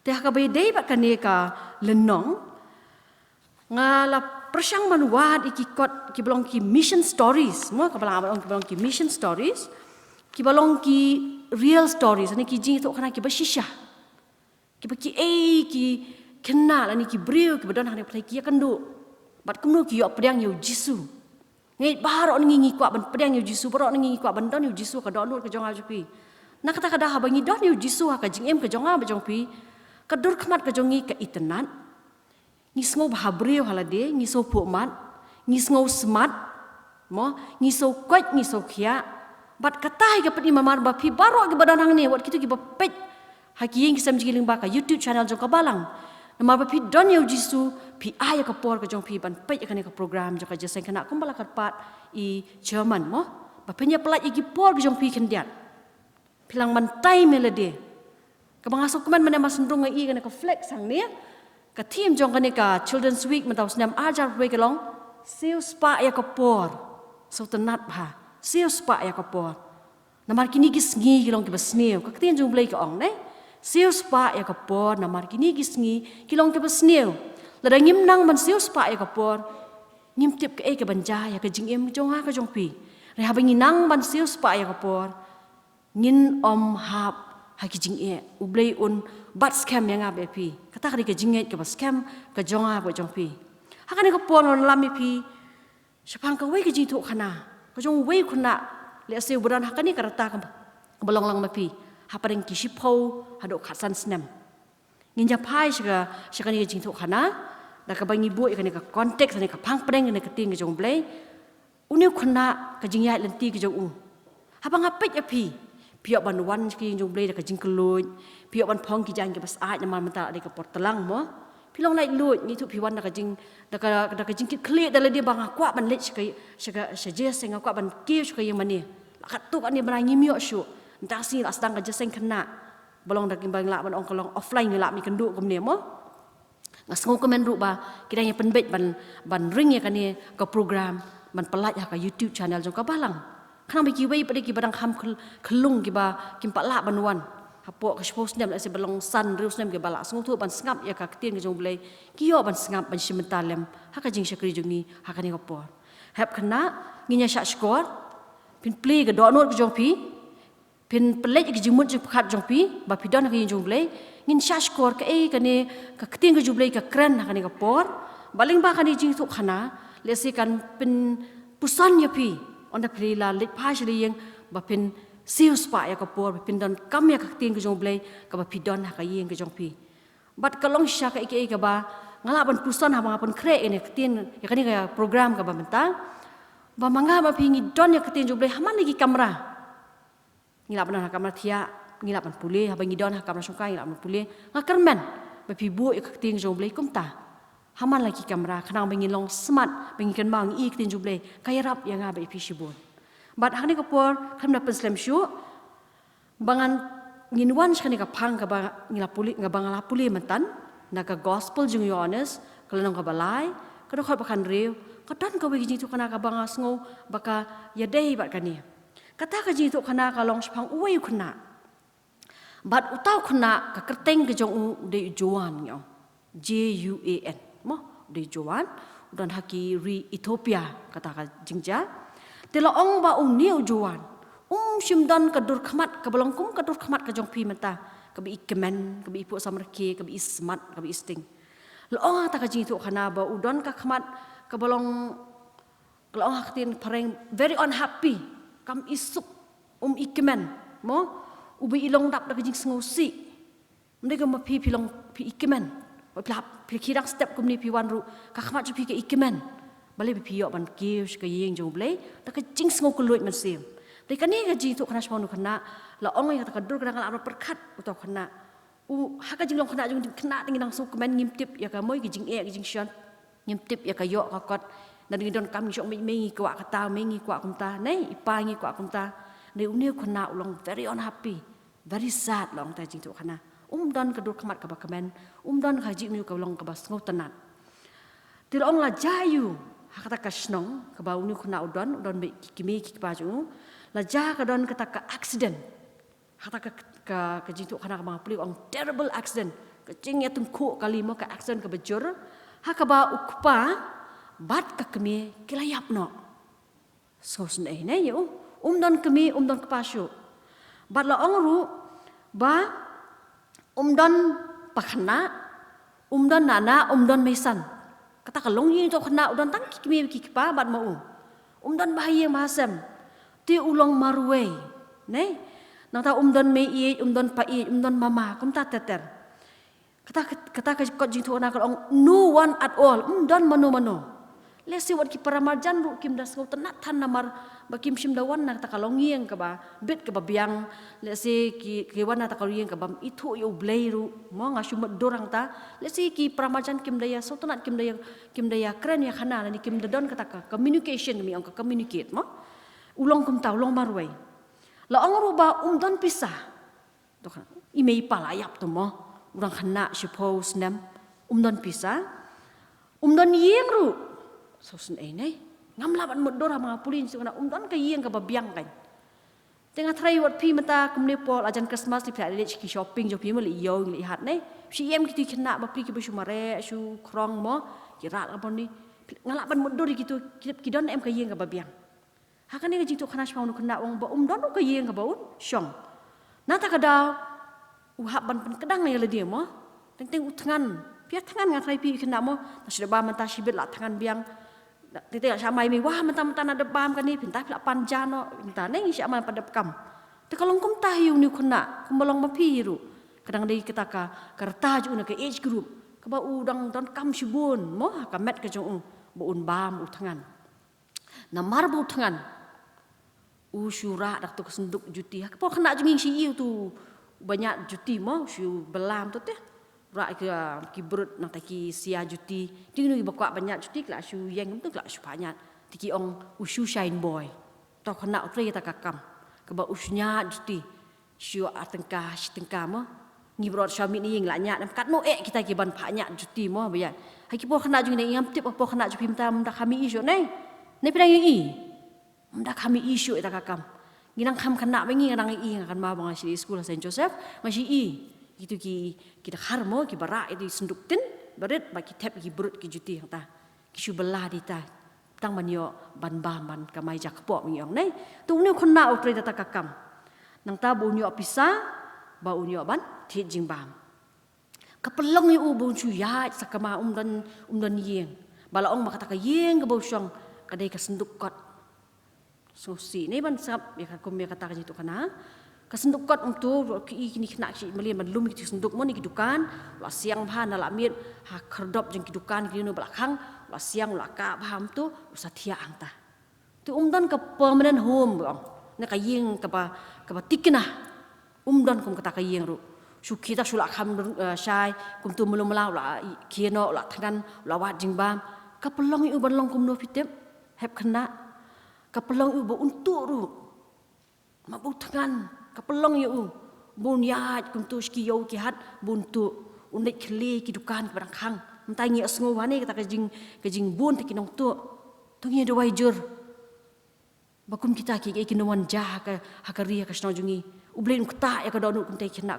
te ka be dei bat kan ne ka lenong ngala persang manuat iki kot ki belong ki mission stories mo ka belong ki mission stories ki belong ki real stories ani ki jing to khana ki bashisha ki baki ki kenal ani ki brio ki badon hang play ki kandu bat kumno ki yo pedang yo jisu ngai baro ngi kwa ban pedang yo jisu baro ngi kwa ban don yo jisu ka don ka jong ajupi na kata kada ha bangi don yo jisu ka jing em ka jong ba jong pi ka dur khmat ka jongi ka itenan ni sngewbha brio halade ni so pukmat ni sngeu smart mo ni so kwat ni so khia bat katai ka pati mamar ba phi baro ke badan hang ni wat kitu ki ba pet hakiyeng ki samjiling ba ka YouTube channel jong ka balang nama ba phi don yo jisu phi aya ka por ka jong phi ban pet ka ni ka program jong ka Jingiaseng Khynnah kumbala kat pat I German mo ba penya pelat iki por ka jong phi kendiat pilang man tai melade ka bangasok kuman man mas ndung ngai ka ka flex hang ni ka team jong ka children's week mataw snam ajar we kelong siu spa ya ka por so tenat bha siu spa ya ka por namar kini ki sngi kelong ki basneu ka team jong Blei ka ong ne siu spa ya ka por namar kini ki sngi kelong ki basneu lada ngim nang man siu spa ya ka por ngim tip ka banja ya ka jing em jong ha ka jong pi re ha bangi nang man siu spa ya ka por ngin om hap haki jing U Blei un bat scam yang abe pi kata kali ke jinget ke scam ke jonga bo jong pi hakane ko pon on lami pi sepang ka wei ke jitu khana ko jong wei khuna le se budan hakane karata ka balong lang ma pi hapareng ki shipo hado khasan snam nginja pai shika ni ke jitu khana da ka bangi bo ikane ka context ne ka phang preng ne ka ting ke jong Blei uni khuna ka jingya lenti ke jong habang apet api piok ban wan ki jong Blei da ka jingkeluj piok ban phong ki jang ki bas ai naman mata de ka portelang mo pilong lai luj ni tu piwan da ka jing da ka jingkit kle da le dia bang akwa ban lech ka saja seng akwa ban ki ka yang mani kat tu kan ni ban ngimyo shu nta si la sedang ka Jingiaseng Khynnah balong da ki bang la ban ong kalong offline ni la mi kendu kom ne mo ngasngo komen ru ba kita yang penbet ban ring ya kan ni ka program ban pelat ya ka YouTube channel jong ka balang khang bi kiwei pada ki badang kham khlung ki ba kim pala banwan hapo ka suppose nem la se balong san reus nem ke bala sung thu ban sngap ya ka tin ke jong Blei ki yo ban sngap ban shimentalem ha ka jing shakri jong ni ha ka ni ka por hep khana nginya sha skor pin play ke do not ke jong pi pin pelik ke jumut je khat jong pi ba pidon ke jong blei ngin shash kor ke kane ka keting ke jublei ka kren kane ka por baling ba kane jing tu khana lesi kan pin pusan ya pi on da pri la lit pa shli yang ba pin sius pa ya ka por pin don kam ya ka keting ke jong blei ka ba pidon ka yeng ke jong pi bat kalong sha ka ka ba ngala ban pusan ha ba pun kre ne ketin ya kane ka program ka ba mentang ba manga ba pingi don ya keting jong blei haman lagi kamera ngilap na kamera thia ngilap man pulih habang ngidon ha kamera sungkai ngilap man pulih ngakermen ba pi bu ya keting jong blei kumta haman lagi kamera khanang bengin long smart bengin kan bang i keting jong blei kaya rap yang ba pi shibun bat hakni ka por khamna penslam shu bangan nginwan shkani ka phang ka ba ngilap pulih ngabangala pulih mantan na ka gospel jung yones kalanong ka balai ka do khot bakan rew ka don ka wi ji tu kana ka banga sngo baka ya dei bat kani kata ka ji tu khana ka long spang uai khna bat utau khna ka kerteng ke jong u de juan yo JUAN mo de juan dan haki ri Ethiopia kata ka jingja telo ong ba niu juan shimdan ka dur khmat ka balongkum ka dur khmat ka jong pi mata ka bi ikemen ka bi ipu samrke ka bi ismat ka bi isting lo ong ta ka ji tu khana ba udon ka khmat ka balong lo ong haktin pareng very unhappy kam isuk ikemen mo ubi ilong dap dak jing sngosi ndega ma pi pilong pi ikemen wa plap pi kirang step kumni pi wan ru ka khmat ju pi ke ikemen bale pi yo ban kius ka yeng jong blei dak jing sngo ku luit man sim de kani ga ji tu khana shmonu khana la ong ya ta dur kadang ala perkhat uto khana ha ka jing long khana jung khana ting nang su kemen ngim tip ya ka moi ki jing e ki jing shon ngim tip ya ka yo ka kot dan don kam jong me kwa kata me ngi kwa kumta nei ipa ngi kwa kumta ne uniu khana ulong very unhappy very sad long ta jing tu khana don ka dur khmat ka ba kamen don ka ji uniu ka long ka ba sngo tanat til ong la jayu ha kata ka snong ka ba uniu khana don be ki me ki pa ju la ja ka don kata ka accident ha ta ka ji tu khana ka ma pli ong terrible accident ka jing ya tum khu kali mo ka accident ka bejur ha ka ba ukpa bat ka kami kilayap no sos nei ne yo don kami don kepasyo bat la ong ru ba don pakhana don nana don mesan kata ka long yin to khana don tang kami ki pa bat mo don bahaya masam ti ulong marwe ne nang ta don me i don pa i don mama kum ta teter kata ka ko jing tu na ka ong no one at all don mano lesi wat ki paramarjan ru kim das ngau tanat tan namar bakim shim dawan na ta kalong yeng ka ba bit ka ba biang lesi ki wana ta kalong yeng ka ba itu U Blei ru mo nga shumat dorang ta lesi ki paramarjan kim daya so tanat kim daya kren ya khana ni kim dadon kata ka communication mi ong ka communicate mo ulong kum ta ulong marwai la ong ru ba don pisah to kan imei pala yap to mo urang khana suppose nem don pisah don yeng ru so sen nei ngam laban modor mga pulin su kana don ka yeng ka babiang kan tengah try wat pi mata kumne pol ajan Christmas di pla ki shopping jo pi mo li yo li hat nei si em ki khna ba pi ki bu mare su krong mo ki rat ka ni ngalaban modor gitu ki don em ka yeng ka babiang ha kan ni jitu khana shmau nu khna ong ba don ka yeng ka baun shong na ta ka da hab ban pen kedang ya le dia mo teng utangan pia tangan ngat try pi khna mo na sudah ba mata sibet la tangan biang tengok samai mi wah mentang-mentang ada bam kan ni pintar pula panjang no pintar ni isya amal pada kam te kalong kum tahu ni khna kum balong ma piru kadang dei kita ka karta ju na ke age group ka ba udang don kam sibun mo ka met ka jong bu un bam utangan na mar bu utangan syura dak tu senduk juti ka po khna jing si iu tu banyak juti mo syu belam tu teh ra ki brut nang ta ki sia juti ding ni bakwa banyak juti kla shu yang tu kla shu banyak tiki ong ushu shine boy to khana utri ta kakam ka ba usnya juti shu atengka tengka mo ni brot shami ni yang la nya nam kat no kita ki ban banyak juti mo ba ya ha ki po khana jing ni ngam tip po khana ju pim ta mda kami isu nei pedang i mda kami isu ta kakam nginang kham khana bengi nang i ngakan ma bang si school Saint Joseph masih i gitu ki kita harmo ki bara itu senduk tin baret ba ki tap ki brut ki juti ta ki shu belah di ta tang man yo ban ba man ka mai jak po mi yong nei tu ne khon na utri ta kakam nang ta bu nyo pisa ba unyo ban thi jingbam kapelong yu bu chu ya sakama dan yeng bala ong makata ka yeng ka bu syong kadai ka senduk kot so si ni ban sap ya ka kum ya kata ka jitu kana kasenduk kot untuk kini kena si melihat belum kita senduk mana kidukan lah siang bahan dalam mir ha kerdop jeng kidukan kini belakang lah siang lah kak paham tu satia angta tu dan ke permanent home bang nak kayeng ke tikna dan kum kata kayeng ru suki tak sulak ham syai kum tu melum melau lah kino lah tangan lah wat jeng bam kapelong iu balong kum no fitep heb kena kapelong iu untuk ru mabu tangan kapelong yu bun yat kum tu ski yo ki hat bun tu unik kli ki dukan barang khang mentai ngi sngewbha ni kata kajing bun te kinong tu ngi do waijur bakum kita ki ki nowan jah ka hakaria ka sno jungi ublen kta ya ka donu kum te kina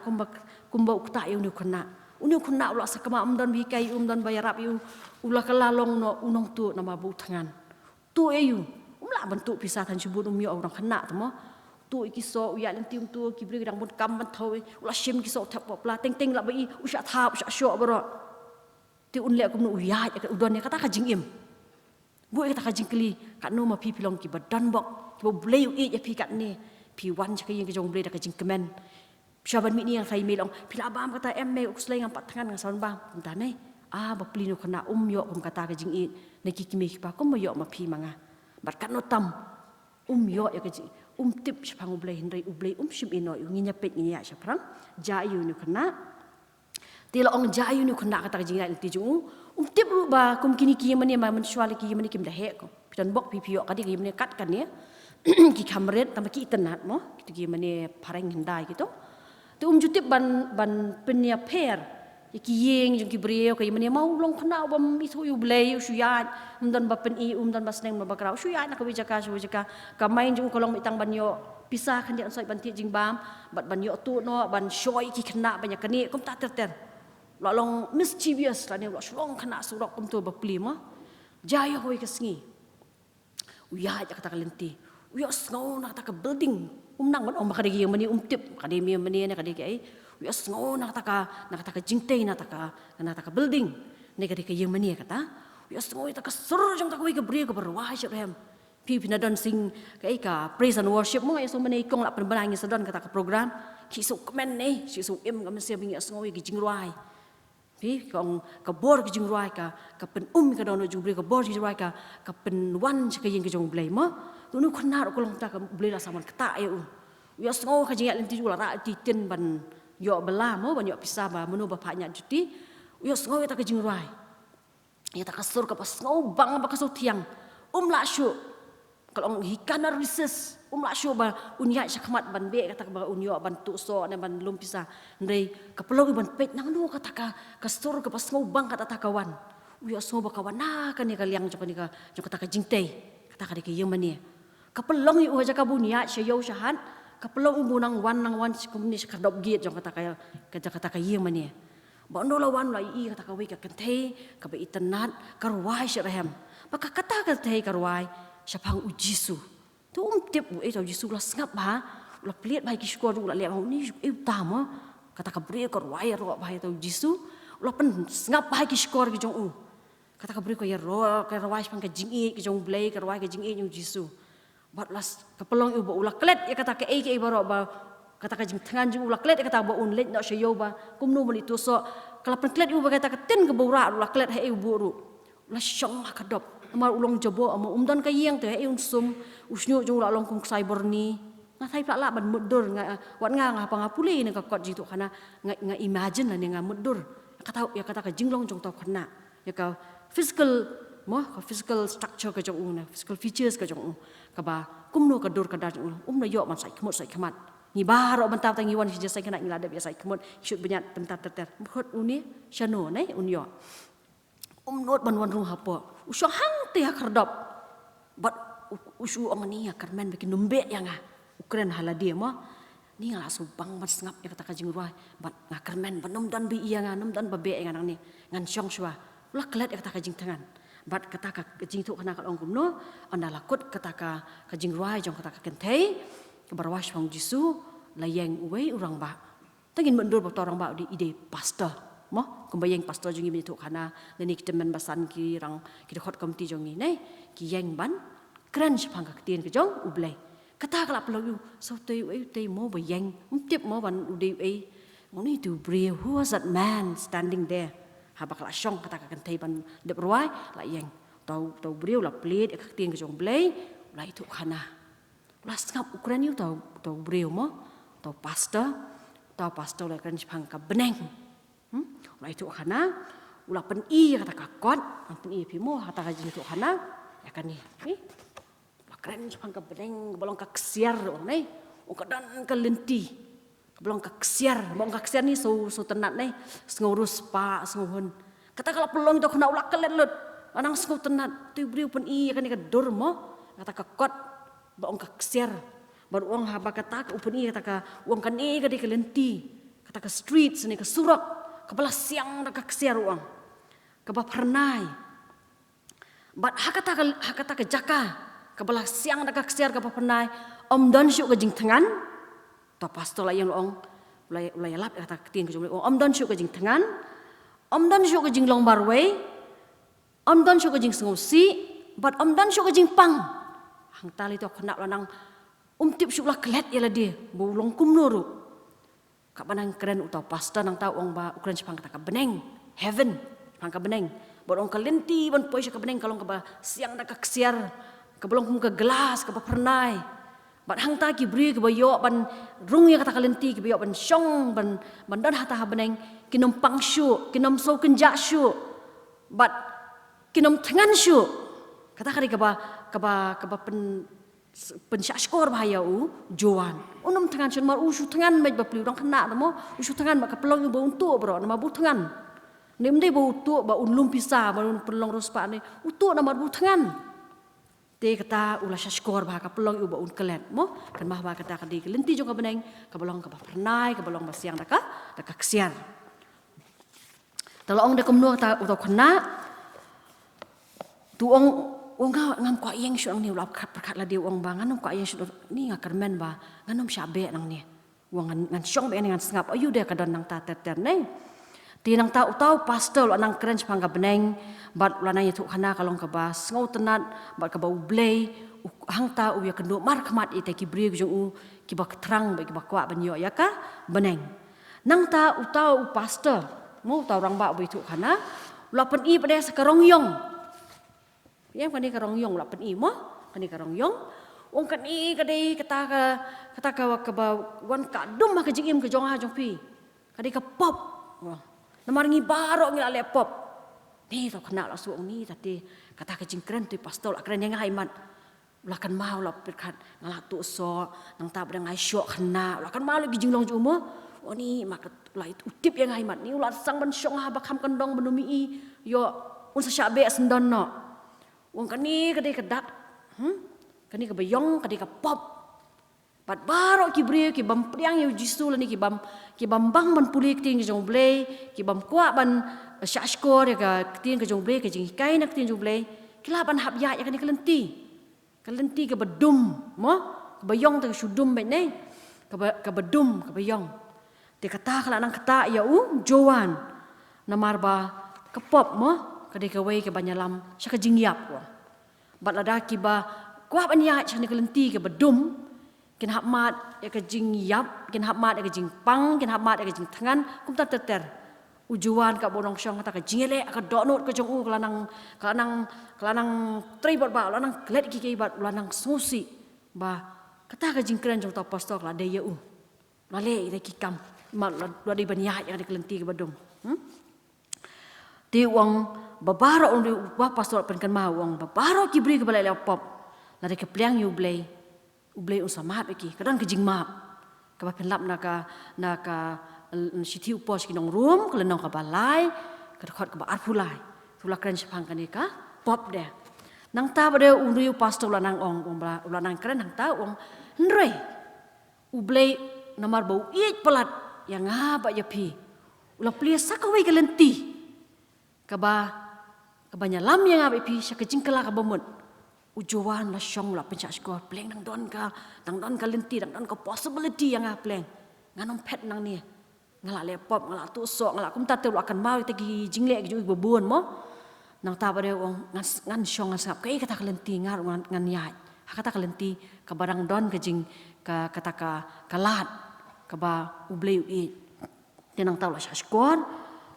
kum bau kta yu ni kena uni kena ula sakama dan bi kai dan bayarap yu ula kalalong no unong tu nama bu tangan tu yu umla bentuk pisah tan subun yo orang kena tu mo tu ikiso uya lenti tu kibri dang bun kam ban thoi ula shim kiso thap pla teng teng la bai usha thap usha sho bro ti unle kum nu uya ka udon ne kata ka jing im bu kata ka jing kli ka no ma pi pilong ki badan bok ki bo blei u ya pi kat ne pi wan cha ka yeng ka jong blei da ka jing kemen shaban mi ni yang sai melong pila bam kata emme uslai ngam pat tangan ngang son bam ta ne ba plino kana yo kum kata ka jing i ne ki kimi pa kum yo ma pi manga bat kan no tam yo ya ka jing tip sepang U Blei Hendrai U Blei sim ino nginya pet nginya seprang jayu ni kena tilo ong jayu ni kena kata jinga ti ju tip ru ba kum kini ki mani ma mensuali ki mani kim dah he ko pitan bok pipio kadi ki mani kat kan ya ki kamret tambah ki tenat mo ki mani pareng hindai gitu tu jutip ban penya per ki yeng jung ki brio ki mani mau long kena bam itu U Blei usuyat dan bapen i dan basneng babakrau usuyat nak wijaka ka main jung kolong mitang banyo pisah kan dia soi banti jingbam bat banyo tu no ban shoi ki kena banyak keni kum ta ter long mischievous la ne lo shlong kena surok kum tu bapli ma jaya hoi ke sngi uya ja kata kalenti uya sngo nak ta ka building nang ban om kadegi mani tip kademi mani ne kadegi ai uya sngo nak ta ka jingtei nak ta ka building ne kadegi ye mani kata uya sngo ta ka sur jong ta ka ke bri ke berwah syem pi pina dancing ka praise and worship mo so mani kong la penbanang sedon kata ka program ki su komen ne si su im ka mesti bingi sngo ki jingruai pi kong ka bor ki jingruai ka pen ka dono jubri ka bor ki jingruai ka pen wan ka yeng ki jong blei mo tu nu kena ko long ta ka blei la saman kata ya ya sngo ka jingat lenti jula ra ti tin ban yo bela mo ban yo pisah ba menu ba phanya juti ya sngo ta ka jingruai ya ta ka sur ka pas sngo bang ba ka so tiang la shu kalau hikana reses la shu ba unya syakmat ban be kata ba unyo ban tu so ne ban lum pisah ndai ka pelong ban pet nang nu kata ka sur ka pas sngo bang kata ta kawan ya so ba kawan na ka ni ka liang jok ni ka kata ka jingtei kata ka de yang mani ka pelong yu aja ka bunya syayo syahan kapelong nang wan kumni sekadop git jong kata ka yeng mani ba ndo lawan la i kata ka wi ka kenthe ka ba itenat karwai syarahem maka kata ka tei karwai syapang ujisu tu tip bu e jisu la ngap ba la pliet bai ki skor la le ni e utama kata ka bri karwai ro bai tu jisu la pen ngap bai ki skor ki jong kata ka bri ko ya ro karwai pang ka jingi ki jong blei karwai ka jingi jong jisu batlas kapelong ibu ulah klet ya kata ke baro ba kata ka jing tangan jing ulah klet ya kata ba un let nak syayo ba kumnu meni tu so kala pen klet ibu kata ka tin ke bora ulah klet he ibu ru ulah syong ka dop amar ulong jabo am dan ka yeng te he sum usnyu jung la long kung cyber ni ngatai pla ban mudur wat nga pangapuli ni ka kot jitu kana nga imagine ni nga mudur ya kata ka jinglong jong to kena ya ka physical physical structure ka jong physical features ka jong ka ba kumno ka dur ka da na yo man sai khamat ni baro bantaw tangi wan si jasai kana ngila da biasa khamat shoot benyat temtat ter khot uni shano nai unyo not ban wan rung hapo usyo hang te kardop bat usu amani ya karmen bikin numbe yang ukren haladia mo ni ngala subang mas ngap ya kata ka jingruai bat ngakarmen banum dan bi iya nganum dan babe ngan ni ngan syong shwa ulah klet ya kata ka jing tangan bat kata ka jing tu kana kalong kumno andala kut kata ka jing ruai jong kata ka kentei ke barwas pang jisu layang uwe orang ba. Tangin mendur ba orang ba di ide pastor. Mo kumbayang pastor jongi bi tu khana nani kita men basan ki rang kita khot komti jongi nei ki yang ban kran sepang ka tien ke jong U Blei. Kata kala pelau so tei mo ba yang tip mo ban ude ai. Ngoni tu brave, who was that man standing there? Habak la syong kata kan tei ban de ruai la yang tau brave la plate ka tien ke jong Blei la itu khana. La ngap Ukraine tau brave mo tau pastor la kan sepang ka beneng. La itu khana ula pen I kata ka kot pen I pi mo kata ka jing tu khana ya kan ni. La keren sepang ka beneng balong ka ksiar ong nei ong ka dan ka lenti. Belum kaksiar ni so tenat ni, ngurus pa, nguhun. Kata kalau pelong itu kena ulak kelet lut, anang ngurus tenat, tu beri pun I kan ni kedur mo, kata kakot, belum kaksiar, baru uang haba kata ke pun I kata ke uang kan I kadi kelenti, kata ke street sini ke surak, kebelah siang dah kaksiar uang, kebah pernai, bat hakata ke jaka, kebelah siang dah kaksiar kebah pernai, don syuk ke jing tengan. To pastor la yang ong ulai lap kata ketien ke jong don syuk ke jing tengan don syuk ke jing long barway don syuk ke jing sengosi but don syuk ke jing pang hang tali to kena lanang tip syuk la kelet ya la dia bu long kum nuru ka banang keren utau pastor nang tau ong ba ukran sepang kata ka beneng heaven pang ka beneng but ong kalenti ban poi ka beneng kalong ka ba siang dak ksiar ka belong kum ke gelas ka pernai. Bat hang ta ki beri ke bayo ban rung ya kata kalenti ke bayo ban syong ban dan hata beneng kinom pang syu kinom so kenja syu bat kinom tengan syu kata kari ke ba pen syashkor bahaya joan unom tengan syu mar usyu tengan mai ba pli orang kena mo usyu tengan ba kapelong ba untuk bro nama bu tengan nem dei ba untuk ba unlum pisa ba pelong ruspa ni untuk nama bu tengan. Te kata ulah syashkor bah kapelong uba kelet mo kan mah bah kata kadi kelenti jong ka beneng ka belong ka pernai ka belong basiang daka ksiar talong de kumno ta utau khna tu ong ngam kwa yang syang ni ulah perkat la dia ong bangan kwa yang syang ni ngakermen ba nganom syabe nang ni wong ngan syong be ngan sengap ayu de kadon nang ta ter nei ti nang ta utau pastor nang keren sepang ka beneng bat ulana itu khana kalong ka bas ngau tenat bat ka bau Blei hang ta u ya kendo mar khmat ite ki bri jong ki ba terang ba ki ba kwa banyo ya ka beneng nang ta utau pastor mau tau rang ba itu khana ula pen I pada sakarong yong yang kan ni karong yong ula pen I mo kan ni karong yong wong kan I kadai kata ka ba wan ka dum ma ka jingim ke jong ha jong pi kadai ka pop namar ngi baroh ngi ale pop ni tau kena la suong ni tadi kata ke jingkren tu pastor la kren yang haimat ulakan mau la perkat ngalak tu so nang ta bada ngai syok kena ulakan mau lagi jinglong jumo oh ni mak la itu utip yang haimat ni ulat sang ban syong ha bakam kendong benumi I yo un sa syabe sendon no wong kani kadai kedak kani ke bayong kadai ke pop pat baroh ki bri ki bam priang yu jisu la ni ki bam bang ban pulik ting jong Blei ki bam kwa ban syashkor ya ka ketien ke jong Blei ke jing kai nak ketien jong Blei kilaban hab ya kan kelenti ke bedum mo ke bayong te sudum be nei ke bedum ke bayong te kata kala nang kata ya joan namar ba ke pop mo ke de ke wei ke banyalam sya ke jingyap wa bat lada ki ba kwa ban ya cha ni kelenti ke bedum kin hab mat ya ke jingyap kin hab mat ya ke jing pang kin hab mat ya ke jing tangan kum ta ter ujuan ka bonong syong kata ka jingele ka donut ka jong kelanang tribot ba lanang klet ki bat lanang susi ba kata ka jingkren jong ta pastor la de ya la le ide ki kam ma la di banya ya de kelenti ke badung ti wong babaro on di ba pastor pen kan ma wong babaro ki bri ke balai pop la de ke pliang U Blei usamat iki kadang ke jing map ka ba penlap na ka Siti upos ki nong room kala nong ka balai ka khot ka ba arpulai tula kren sepang kan ka pop de nang ta bade unriu pastor la nang ong ula nang kren nang ta ong ndrei U Blei namar bau it pelat yang ngaba ya pi ula plia sakawai kalenti ka ba lam yang ngaba pi sya ka jingkala ka bomut ujuan la syong la pencak skor pleng dang don ka lenti dang don ka possibility yang pleng nganom pet nang ni ngalak lepop ngalak tu sok ngalak kum ta te akan mau te gi jingle gi bebun mo nang ta bare ong ngan syong sap kai kata lenti ngar ngan yai kata lenti ka barang don ka jing ka kata ka lat ka ba U Blei i tenang tahu lah syashkor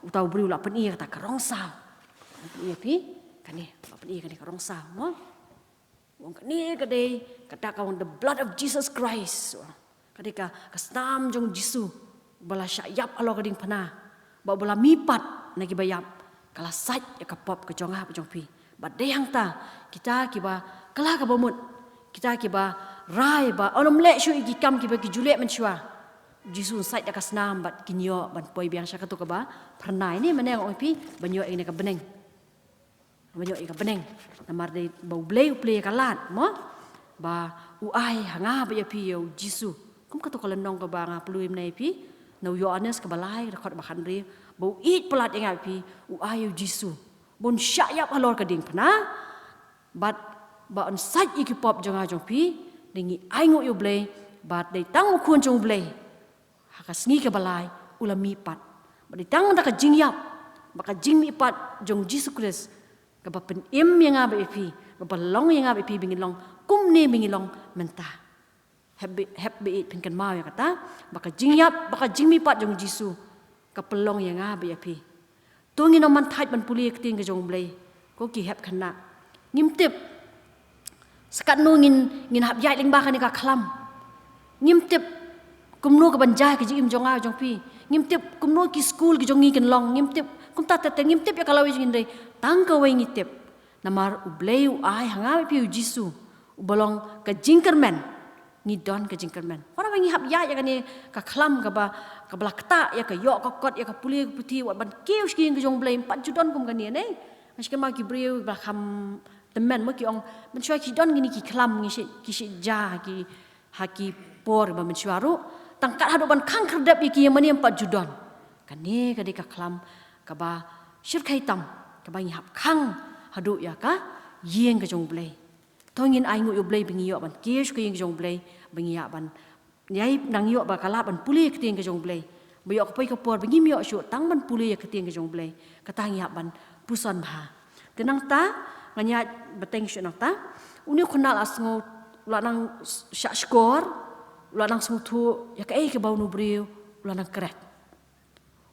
utau beri ulah pen iya kata kerong sao iya pi kan ni pen iya kan ni kerong sao mo wong kan ni kadai kata kau the blood of Jesus Christ kadai ka kestam jong Jisu bala syayap alo kading pana ba bala mipat nagi bayap kala sat ya kapop ke jong ha jong pi ba deyang ta kita kiba kala ka bomut kita kiba rai ba onom le shu igi kam kiba ki julek menshwa Jisu sait ya kasnam bat kinyo ban poi biang syaka tu ka ba pernai ni meneng oi pi banyo ing ka beneng banyo ing ka beneng namar de bau blei ka lat mo ba uai hanga ba ya pi yo Jisu kum ka to ka lenong ka ba nga plui mnai pi no yo anes ka balai ka khot ba khan ri bau it pelat ing pi uai yo Jisu bon syayap halor ka ding pna bat ba on sait iki pop jonga jong pi dingi ai ngo U Blei bat dei tang kun jong Blei haka sngi ka balai ulam mipat badi tang ta ka jingyap baka jingmi pat jong Jesus Christ ka ba pen im yang ba pi ba long yang ba pi bingilong kum ne bingilong mentah happy it pinkan mau ya kata baka jingyap baka jingmi pat jong Jesus ka pelong yang ba pi tu ngi no man thait ban puli ting ka jong Blei ko ki hep khana ngimtip sekat nu ngin hap yai ling ba kan ka khlam ngimtip kumno ka banjai ki jim jonga jong pi ngimtip kumno ki school ki jongi ken long ngimtip kum ta te ngimtip ya kalau jing dei tang ka wei ngitip namar U Blei u ai hanga pi Jisu u bolong ka jingkermen ngi don ka jingkermen ora wangi hap ya ya kani ka khlam ka ba ka blakta ya ka yo ka kot ya ka puli puti wa ban keu ski ki jong Blei 4 judon kum kani nei asyik ma ki breu ba kham temen mo ki ong men choi ki don ngini ki khlam ngi si ja ki haki por ba men chuaru tangkat hadu ban khang kherdap iki yang mani 4 judon kani kadi ka khlam ka ba syirkai tam ka ba hap khang hadu ya ka yeng ka jong Blei tongin ai ngu U Blei bingi yo ban kish ka yeng jong Blei bingi ya ban nyai nang yo ba kala ban puli ka ting ka jong Blei biyo ka pai ka por bingi mi yo shu tang ban puli ya ka ting ka jong Blei ka tang ya ban puson bha tenang ta nganya beteng shu nang ta uni khonal asngo lanang syak skor ulanang smutu ya ka ke bau nu breu ulanang kret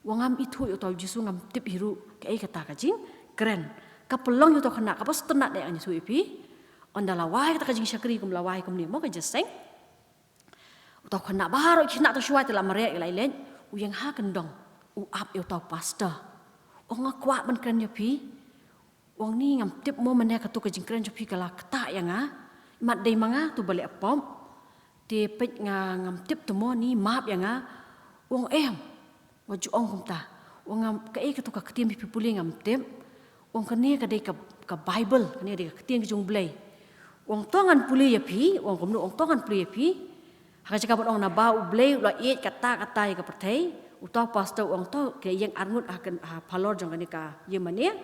wangam itu yo tau Jisu ngam tip hiru ka kata ka jing keren ka pelong yo tau khana ka pas tenat de ani su ipi onda lawai ka jing syakri kum lawai kum ni mo ka jeseng tau khana baro khina tu syuai tela mare lai len u yang ha kendong u ap yo tau pastor ong kwa ban kren yo pi wang ni ngam tip mo mane ka tu ka jing keren yo pi kala kata yang a mat dei manga tu balik pom te pet ngam tip tu mo ni map yang a wong waju ong kum ta wong ngam ka ka tu ka ketiem pi puli ngam tip wong kani ka dei ka Bible kani dei ka ketiem ki jong Blei wong tongan puli ya pi wong kum nu wong tongan puli ya pi ha ka ong na ba U Blei la it kata ya ka perthei utau pastor wong to ke yang arngut akan palor jong kani ka yemania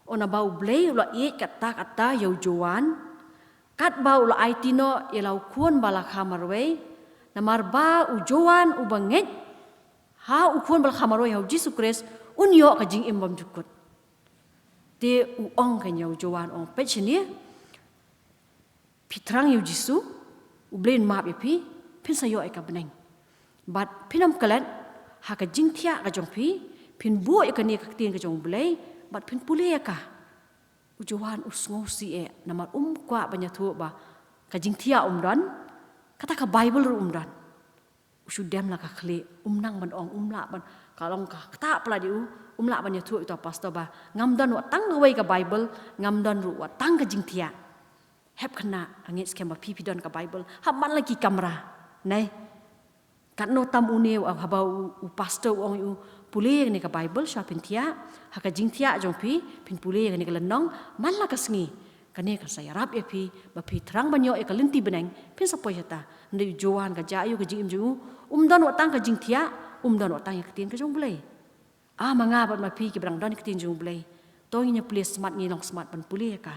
ona ba U Blei la it kata yo joan kat bau la aitino ilau kun bala khamarwe namar ba ujoan u bangeit ha u kun bala khamarwe ha Jesus Christ unyo ka jing imbam jukut te u ong ka nyau joan ong pechini pitrang yu Jisu u Blei map pi pin sayo ka beneng bat pinam kalat ha ka jing thia ka jong pi pin bu ka ni ka tin ka jong Blei bat pin pule ka ujuan usngo si namar kwa banyak tu ba kajing tia dan kata ka Bible ru dan usudem la ka khle nang ban ong la ban kalong ka kata pala di la banyak tu itu pastor ba ngam dan wa tang wei ka Bible ngam dan ru wa tang ka jing tia hep khana angit skem ba pipi don ka Bible haman lagi kamera nai kat no tam une wa habau pastor ong yu puli ni ka Bible sha pin tia ha ka jing tia jong pi pin puli ni ka lenong man la ka sngi kani ka saya rap ya pi ba pi terang banyo e ka lenti beneng pin sa poyata ndi joan ka jayu ka jing ju dan wa tang ka jing tia dan wa tang ya ka tin ka jong Blei manga ba ma pi ki brang don ka tin jong Blei to ni puli smart ni long smart ban puli ka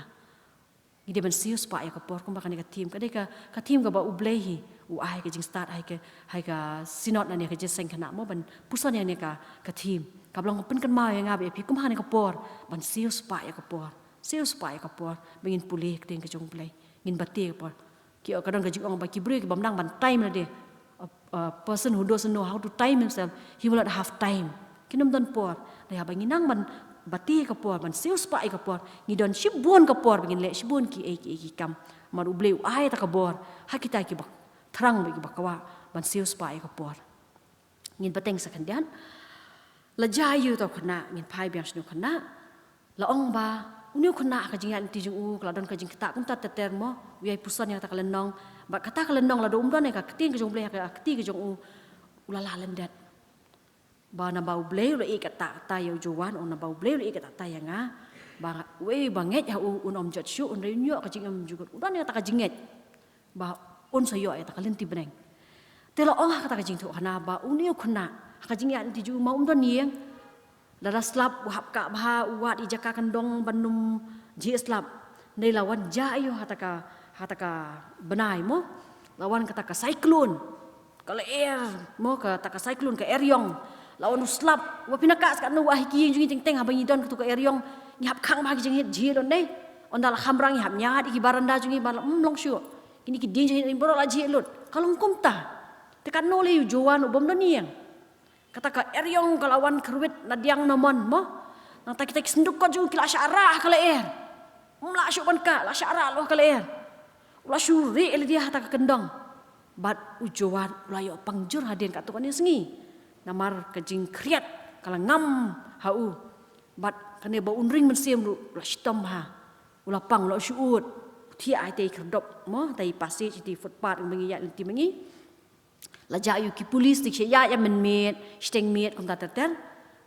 Ide ban siu spa ya kapor kum bakan ka team ka team ka ba U Blei hi u ai ka jing start hai ka sinot na ne ka Jingiaseng Khynnah mo ban pusan ya ne ka team ka blong pen kan ma ya nga be pi kum han ka por ban siu spa ya kapor siu spa ya kapor bengin pulih ting ka jong Blei ngin bati kapor ki ka dong ka jing ong ba ki break bam dang ban time la de a person who doesn't know how to time himself he will not have time kinum don por da ba nginang ban bati kapor ban siu spa ya kapor ngi don shibun kapor bengin le shibun ki kam mar U Blei ai ta kabor ha kita ki ba terang bagi bakawa ban siu spa ya kapor ngin bateng sakandian la jayu to khana ngin phai biang snu khana la ong ba uniu khana ka jingan ti jung u kala don ka jing kita kum ta ter mo wi ai pusan ya ta kala nong ba kata kala nong la do don ka tin ka jong Blei ka ti ka jong u ulala lendat ba na ba U Blei lo i ka ta yo jowan on na ba U Blei lo i ka ta ya nga ba we bangeit ya u om jot shu on reunyo ka jing am jugot udan ya ta ka jinget ba on sayo ya ta ka lenti beneng te lo ong ka ta ka jing thu khana ba uniu khana ka jing ya ti ju ma don nieng la slap hap ka ba uat i jaka kandong banum ji slap nei lawan ja yo hataka benai mo lawan kata ka cyclone kala air mo ka ta ka cyclone ka eryong lawan slap wa pinaka ka no wa ki jing ting teng ha bangi don ka eryong ni hap khang ma jing ji don nei on dal khamrang hap nya di baranda jing ba long shu kini ki din jing bro la ji lut kalong kumta te kan no le yu jowan bom don nieng kata ka eryong kalawan kerwit nadiang namon mo nang ta kita senduk ko ju kila syarah kala air mla syu ban ka la syarah lo kala air ula syuri ele dia hata ka kendong bat ujowan ula yo pangjur hadin ka tukane sengi namar ka jing kriat kala ngam hau bat kane ba unring mensiem lu la stom ha ula pang lo syuut thi ai te kerdop mo tai pasi ti footpath mengi ya ti mengi la jayu ki polis ti ya men met steng met kum ta ter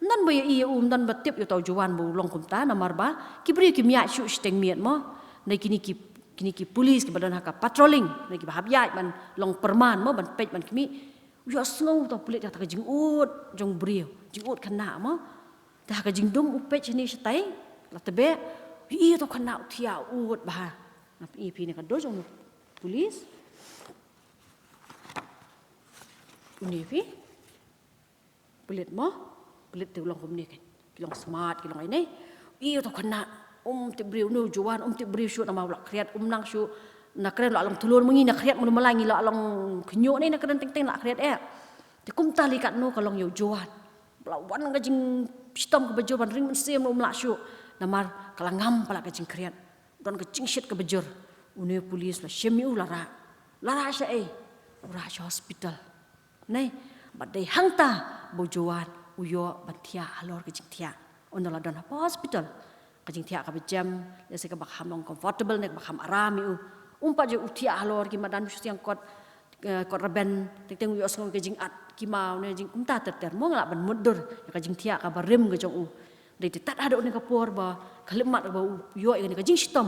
nan ba ya dan batip yo tau juan bu long kum ta namar ba ki bri ki mya shu steng met mo nei kini ki polis ki badan haka patrolling nei ki bahab ya man long perman mo ban pej man kimi yo sngo to pulit ta ka jing ut jong brio jing ut khana mo ta ka jing dum upej ni stai la tebe i to khana thia ut ba na pi ni ka do jong polis univi pelit mo pelit tu long ni kan kilong smart kilong ini i to khana ti briu nu juan ti briu shu na ma kriat nang shu na kren la long tulur mengi na kriat mun malangi la long khnyo ni na kren teng teng la kriat ti kum tali kat nu kalong yo juan lawan ka jing stom ka bejur ban ring sem no mla shu na mar kala ngam pala ka jing kriat don ka jing shit ka bejur uni polis la shemiu lara sha ura hospital nei badai hangta bojuan uyo batia alor ke jingtia onala don hospital ke jingtia ka bejam lese ka bakham long comfortable nek bakham arami umpa je utia alor ki madan yang kot reben teng uyo song ke jing at ki mau ne jing kumta ter mo ngala ban mudur ka jingtia ka barem ke jong u dei tat ada ne ka por ba kalemat ba uyo ke jing stom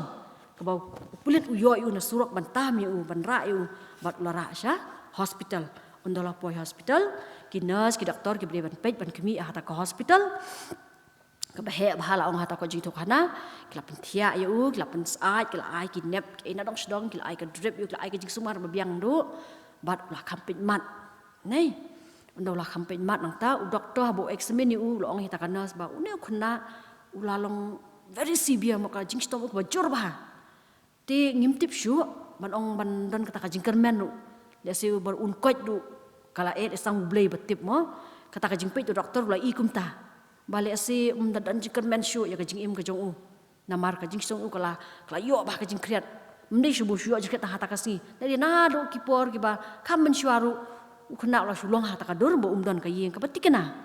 ka ba pulit uyo na surok ban tam yu ban ra yu bat lara sha hospital Undala poi hospital, ki nurse, ki doktor, ki ban pej ban kemi hata ka hospital. Ka bahe bahala ong hata ko jing khana, ki lapen thia yu, ki lapen sai, ki ai ki nep, ki na dong sedong, ki ai ka drip yu, ki ai ka jing sumar babiang do, bat la kampit mat. Nei, undala kampit mat nang ta, u doktor bo examine yu, lo ong hita ka nurse ba, une khana ulalong very severe maka jing stom ko bajur ba. Ti ngimtip shu, ban ong ban don kata ka jing kermen Desi bar unkot du kala sang Blei betip mo kata ka jingpit tu doktor la ikum ta bale si dan jingker men shu ya ka jing im ka jong u namar ka jing song u kala yo ba ka jing kriat mendai shu shu je ta hata kasi dari na do ki por ki ba kam men shuaru ukna la shulong hata ka dor bo dan ka yeng ka batikena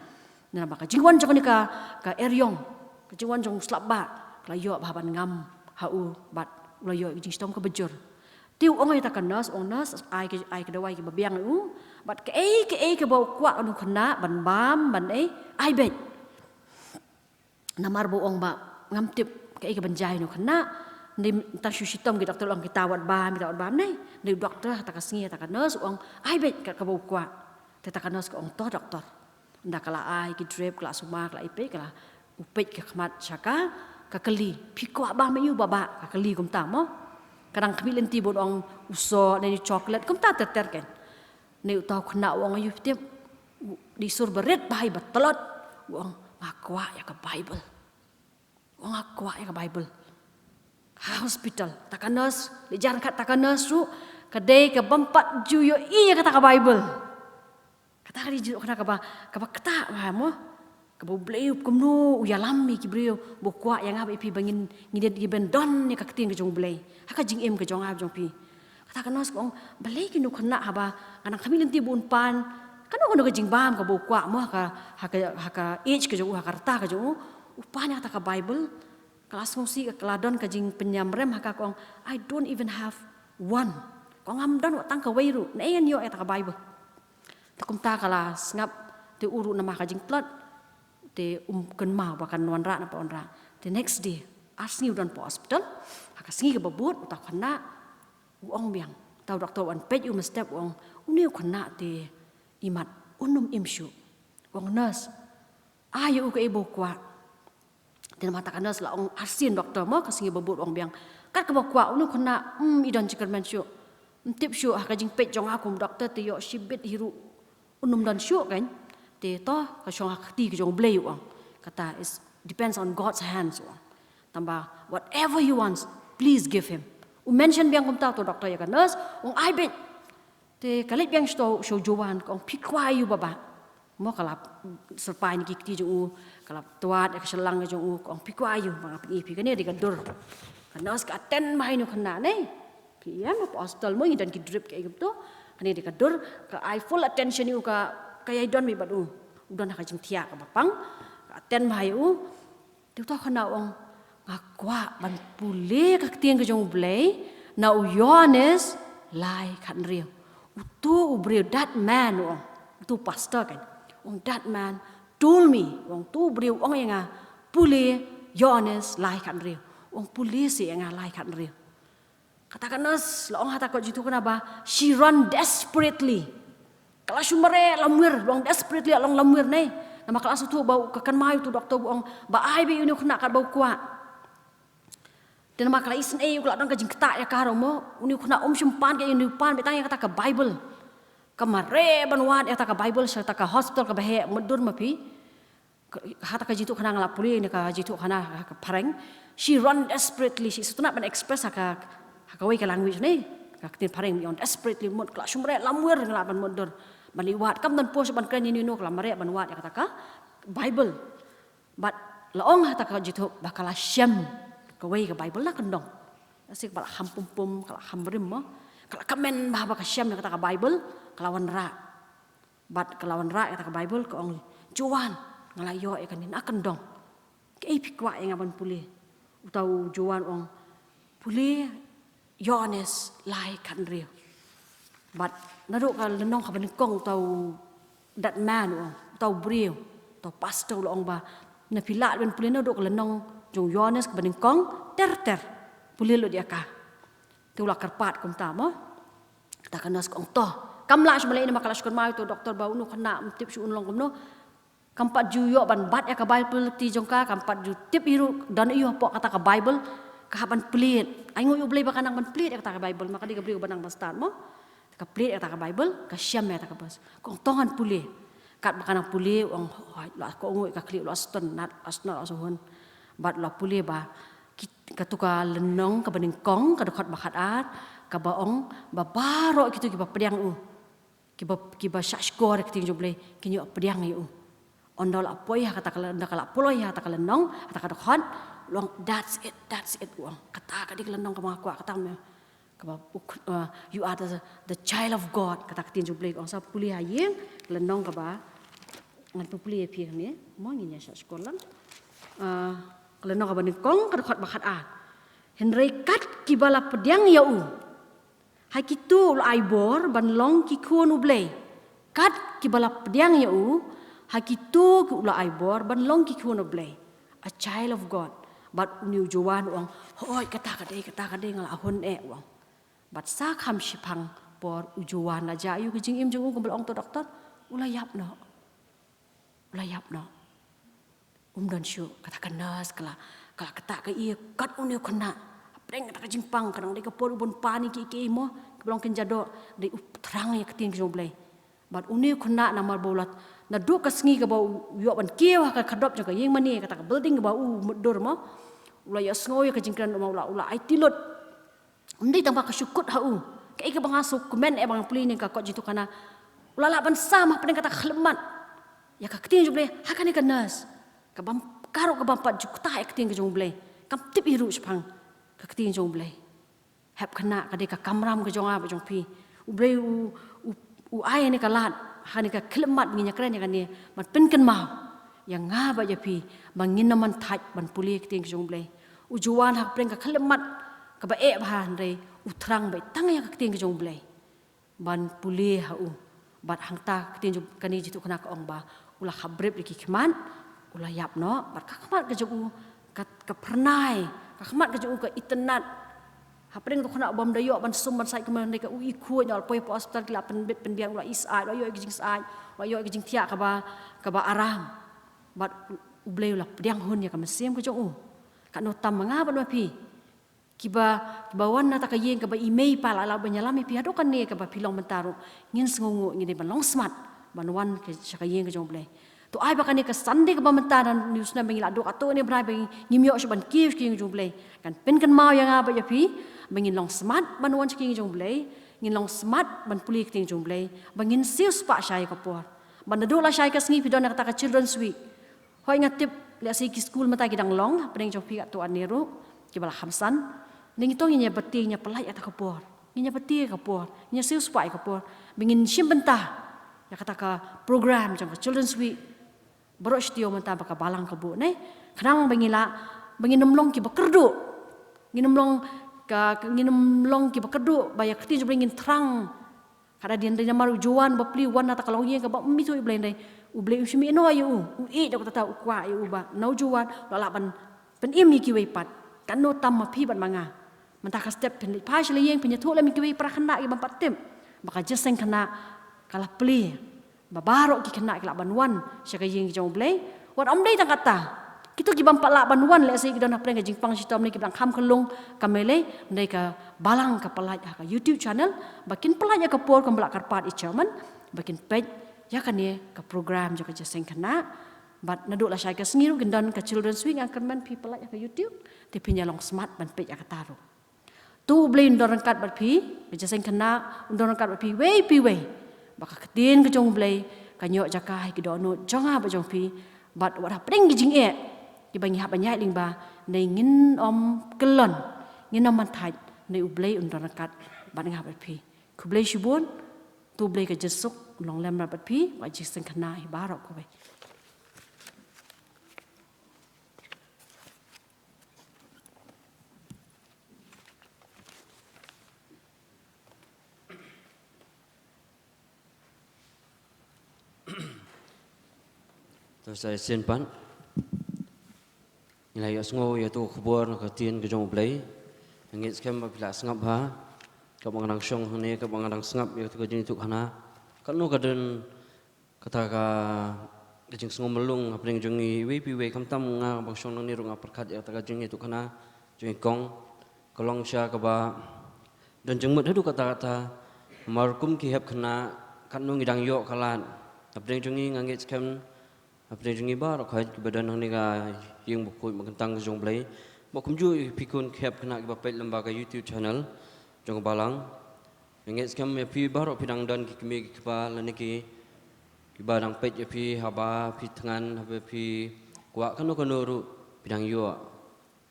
na ba ka jingwan jong ni ka eryong ka jingwan jong slap ba la yo ba ban ngam hau bat la yo jing stom ka bejur tiu ongai ta kanas onas ai ke dawai ke babiang u bat ke ke bau kwa anu khana ban bam ban ai bet namar bo ong ba ngam tip ke ban jai no khana ni ta shusitom ke doktor ong kita wat bam nei ni doktor ta ka singi ta kanas ong ai bet ka bau kwa ta kanas ko ong to doktor nda kala ai ki drip kala suma kala ipe kala upet ke khmat chaka ka kali phikwa ba me yu baba ka kali kum ta mo kadang kami lenti bod ong uso ni coklat kum ta ter kan ni utau kena wong ayu tiap disur berit bahai betelot wong akwa ya ke Bible wong akwa ya ke Bible hospital takanas dijar kat takanas ru kadai ke bempat juyo iya kata ke Bible kata kali juyo kena ke kata mo ke U Blei kumno uyalami kibriyo bokwa yang apa ipi bangin ngidet giben don ni kaktin ke jong Blei haka jing ke jong ab jong pi kata kanos kong balai kinu kena haba kanang kami nanti bun pan kanu kono ke jing bam ke bokwa mo haka age ke jong haka rta ke jong upanya kata ke Bible kelas ngsi ke keladon ke jing penyamrem haka kong I don't even have one kong amdan watang ke weiru naen yo kata ke Bible takum ta kelas ngap te uru nama ke jing plot te ken mau bakan wanra napa onra the next day asni udan po hospital haka sngi ke babut utak kena uong biang tau doktor wan pej mynstep uong uni kena te imat unum imsyu uong nurse ayu ke ibu kwa dan mata nurse la uong asin doktor mo ke sngi babut uong biang kat ke kwa uni kena idan cikar mensyu tip syu haka jing pej jong akum doktor te yo shibit hiru unum dan syu kan te to ka shong akti ke jong Blei uang kata is depends on God's hands uang tambah whatever he wants please give him mention biang kum ta to doktor ya kan nurse uang ai bet te kalit biang show jowan kong pikwa yu baba mo kalap serpai ni kikti jong kalap tuat ya keselang jong kong pikwa yu bang api pi kan dia dikadur kan nurse ka attend mai nu kena nei pian apa hospital mo dan ki drip ke gitu kan dia dikadur ka I full attention yu ka kaya don mi badu udan ka jing tia ka bapang ten mai tu ta khana ong ngakwa ban pule ka tien ke jong Blei na u Yohanes lai kan rio utu ubrio that man ong tu pastor kan ong that man told me ong tu brio ong yang pule Yohanes lai kan rio ong pule si yang lai kan rio katakan nas la ong hata ko jitu kana ba she run desperately kalau sumere lamwir long desperately long lamwir nei nama kelas tu bau kekan mai tu doktor buang ba ai be uni kena kat bau kuat dan nama kelas Sngi U kala dong kajing ketak ya karo mo uni kena simpan ke uni pan betang yang kata ke Bible kamare banwat ya kata ke Bible serta ke hospital ke bahe mudur mapi hata ke jitu kena ngalap puli ni ke jitu kena ke pareng she run desperately she setuna ban express ka wei ke language nei ka tin pareng yon desperately mud kelas sumere lamwir ngalapan mudur baliwat kam dan pos ban kan ini no kala mare ban wat ya kata ka Bible but laong hata ka jitu bakala syam ka wei ka Bible la kendong asik bala hampum kala hamrim mo kala kamen bah ka syam ya kata ka Bible kelawan ra but kelawan ra ya kata ka Bible ka ong juan ngalayo ya kan ina kendong ke pikwa yang aban pulih utau juan ong pulih Yohanes lai kan rio but nado ka lenong ka benengkong tau that man tau brio tau pastor long ba na pilat ben pulih nado ka lenong jong Yohanes ka benengkong ter pulih lo dia ka tu la karpat kum ta mo ta kanas kong to kamla shmalai ni makala shkon mai to doktor ba unu kena tip su unlong kum no kampat juyo ban bat ya ka Bible ti jong ka kampat ju tip iru dan iyo po kata ka Bible kahaban pelit aingo U Blei bakanang ban pelit ya kata ka Bible maka dia beri banang bastan mo ka pelit ya kata ka Bible ka syam ya kata ka bas kong tongan pulih kat bakanang pulih ong la ko ngoi ka kli lo aston nat asna asuhun bat la pulih ba ka tuka lenong ka benengkong ka dekat bakat at ka baong ba baroh kitu ki ba pediang ki ba syashkor ki U Blei kinyo pediang yu ondol apoi ha kata kala ndakala puloi ha kata kala nong kata kata khot long that's it uang kata ka dik lenong ka mga kwa kata me you are the child of God kata ka U Blei ong sa puli ha yeng lenong ka ba ngan puli pi ni mo nginya sa sekolah lenong ka ba ni kong ka khot bakat a henry kat ki bala pediang ya u hai kitu ai bor ban long ki khun U Blei kat ki bala pediang ya u hakitu ku ula aibor ban long ki khun U Blei a child of God but new juan wang hoi kata kadai ngala hun wang but sa kham shipang por ujuan la ja yu jing im jung ko belong to doktor ula yap no dan syu kata kanas kala kata ka i kat unu kena Preng kata jimpang kadang dia kapor ubon pani ki mo belong kenjado dia terang ya ketin ke Blei. Bat uni kena nama bolat na do ka sngi ka bau yo ban kieu ka kadop jaga yeng mani kata ka building ka bau mudur mo ula ya sngoy ka jingkran ma ula ai tilot undi tambah ka syukut hau ka ika bang asuk komen bang puli ni ka kot jitu kana ula la ban sama pen kata khlemat ya ka ketin Blei hakane ka nas ka bam karo ka bam pat juta ya ketin ke Blei kam tip iru sepang ka ketin Blei hep kena ka de ka kamram ka jonga ba jong pi Blei u ai ni ka lat hani ka khlemat nginya kren ya kan ni man pen kan mau yang ngaba ya pi bangin man thaj ban puli ketin ke Blei ujuan hak preng ka khlemat ka ba e ban re utrang bai tang ya ka ketin ke Blei ban puli ha u bat hangta ketin kani jitu kena ka ong ba ulah khabrep diki khman ulah yap no bat ka khmat ka ju ka pernai ka khmat ka ju ka itenat Hapring tu kena bom dayo ban sum ban sai kemen deka ui ku nyol poi po hospital kila pen bet pendiang ula isai ula yo gijing sai ula yo gijing tia ka ba aram bat Blei ula pediang hun ya ka mesem ka jong ka no tam manga ban pi kiba wan na ta ka yeng ka ba email pa la banyalami pi ado kan ne ka ba pilong mentaru ngin sngungu ngide ban long smart ban wan ka ka yeng ka jong Blei tu ai ba kan ne ka sande ka ba mentaran news na bangila do ato ne brai bang ngimyo ban kief ki jong Blei kan pen kan mau yang apa ya pi bangin long smart ban wan chking jong Blei ngin long smart ban puli keting jong Blei bangin siu spa syai ka por ban do la syai ka sngi pi don ka ta ka children's week hoi ngatip le si ki school mata gidang long pring jong pi ka tu aneru ki bala hamsan ning to nya beti nya pelai ata ka por nya beti ka por nya siu spa ka por bangin sim bentah ya kata ka program jong ka children's week baroh stio mata ba ka balang ka bu ne khanang bangila bangin nomlong ki bakerdu nginomlong ka nginum long ki bakedu baya keti jo bringin terang kada dian de maru juan bapli wan ta kalau ye ka ba mi tu Blei dai u Blei usmi no ayu u e da ta ukwa ayu ba nau juan la ban pen im ni kiwei pat kan no tam ma pi ban manga mentah ka step pen pa shile yeng pen tu la mi kiwei pra khna ki ban patem baka jeseng khna kala pli ba baroh ki khna kala ban wan sya ka yeng jong Blei wan om dei ta kata kita ki bampak la banwan le sei kidon apreng jingpang sitom ni kibang kham kelung kamele ndai ka balang ka pelaj ka YouTube channel bakin pelaj ka por ka belak karpat i chairman bakin page ya kan ye ka program jo ka Jingiaseng Khynnah bat naduk la syai ka sengiru gendon ka children's week akan man pi pelaj ka YouTube ti pinya long smart ban page ka taru tu Blei ndon kat bat pi Jingiaseng Khynnah ndon kat bat pi wei baka ketin ke jong Blei ka nyok jakai kidon jonga ba jong pi bat wada pring jing e ki bangi hab banyak lingba nei ngin om kelon ngin om manthaj nei U Blei undon kat ban ngab pi ku Blei shibun tu Blei ka jesuk long lem bat pi wa Jingiaseng Khynnah hi barok ko be terus saya simpan nilai asngo yaitu khubur ka tin ke jong Blei ngit skem ba pila sngewbha ka bangang syong ne ka bangang sngap yaitu ka jing tu khana kanu ka den kata ka jing sngo melung apring jong i wi pi we kam tam nga bang syong ni runga perkhat ya ta ka jing tu khana jing kong kolong sya ka ba dan jeng mut hadu kata markum ki hep khana kanu ngidang yo kalan apring jong i ngit skem apre jungi bar khoi badan hang ni ga yeng bukui makentang jong Blei bokum ju pikun khep khna ba pet lembaga YouTube channel jong Balang nget skam ya pi bar pidang dan ki kemi ki ba laniki ki badang pet ya pi haba pi tangan haba pi kwa kanu ru pidang yo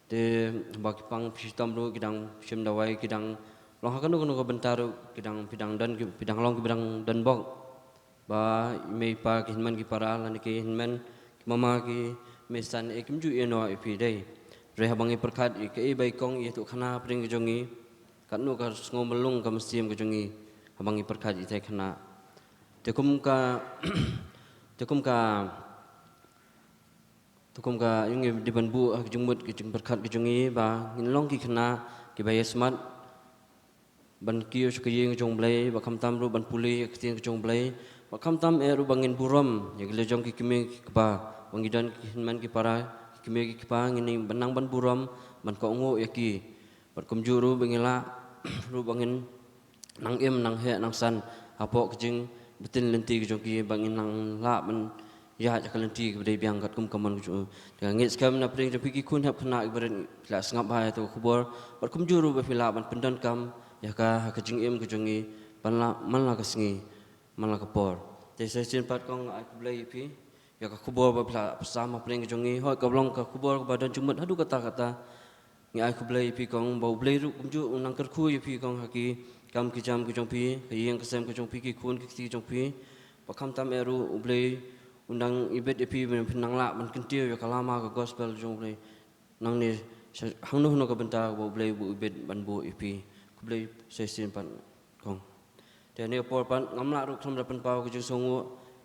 te ba ki pang pi tam ru kidang sim dawai kidang long kanu ka bentaru kidang pidang dan ki pidang long ki bidang dan bok ba mei pa ki man ki para lan ki man mama ki mesan ekim ju eno ipi dei re habang i perkhat i ke bai kong i tu khana pring ki jongi kan nu ka sngo melung ka mestim ki jongi habang i perkhat i tai khana tekum ka yung di ban bu ki jungmut ki jung perkhat ki jongi ba ngin long ki khana ki bai smart ban kiyo ki yeng jong Blei ba kham tam ru ban puli ki tin ki jong Blei Wakam tam eru bangin buram ya gile jong ki kimi ki ba wangidan ki man ki para ki kimi ki pa ngini benang ban buram man ko ngo ya ki Bat kum juru bangila ru bangin nang im nang he nang san apok kejing betin lenti kejoki bangin nang la man ya jak lenti ke bedai biang kat kum kaman kejo dengan ngit skam na pring tapi kun hap kena ibaran la sngewbha tu khubor bat kum juru ba phila ban pendan kam ya ka kejing im kejongi ban la man la kasngi man la kapor te session pat kong ai blai pi ya ka khubor ba phila sama pring kejongi hoi ka blong ka khubor ba dan cumut hadu kata-kata ngi ai blai pi kong bau blai ru kum ju nang kyrkhu pi kong haki kam ki jam ki jong pi kayeng kesem ki jong pi ki kun ki jong pi pakam tam eru U Blei undang ibet epi penang la man kentiu ya kalama ka gospel jong Blei nang ni hang no ka benta U Blei bu ibet ban bu epi ku Blei sesin pan kong te ne por pan ngamla ru kham ra pan pau ki jong songu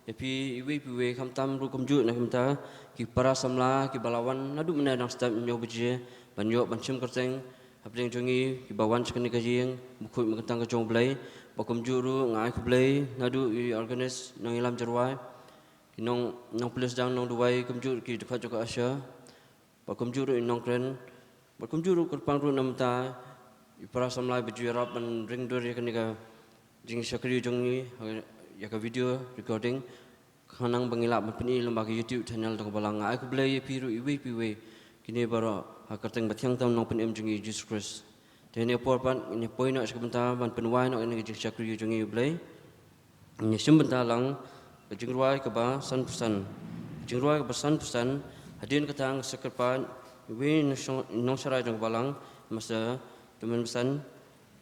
epi iwi pi we kham tam ru kum ju na kham ta ki para samla ki balawan nadu mena dang step nyo buje ban yo ban chim kerteng Hapring jongi ki bawan sekani kajing bukut makentang ke jong Blei bakum juru ngai ku Blei nadu I organize nang ilam jarwai nong pulis dang nong duai kum juru ki dekat joka Asia bakum juru Nongkren bakum juru kerpang ru namta I para samlai baju rap ban ring dur ya kanika jing syakri jongi ya ka video recording khanang bangila ban peni lembaga YouTube channel tong Balang ngai ku Blei piru iwi piwe kini baroh akarteng bathyang tam nong penem jungi Jesus Christ. Tene por pan ini poin nak sebentar ban penwai nak ini jing syakri jungi U Blei. Ini sebentar lang jing ruai ke ba san pesan. Jing ruai ke ba san pesan hadin katang sekerpan we nong sarai jong Balang masa teman pesan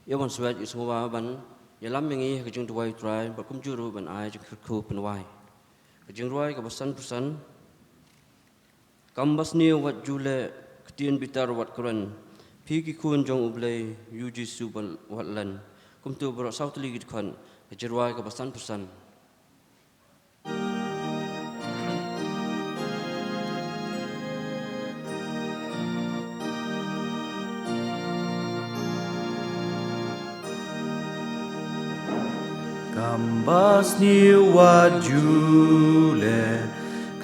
ya wan suat semua ban ya lam mengi ke jing duai trai bakum juru ban ai jing kyrkhu penwai. Jing ruai ke ba san pesan kambas ni wat jule ketien bitar wat keren pigi kun jong U Blei yuji subal wat lan kum tu bro saut li git khan jerwai ka basan pesan kambas ni wat jule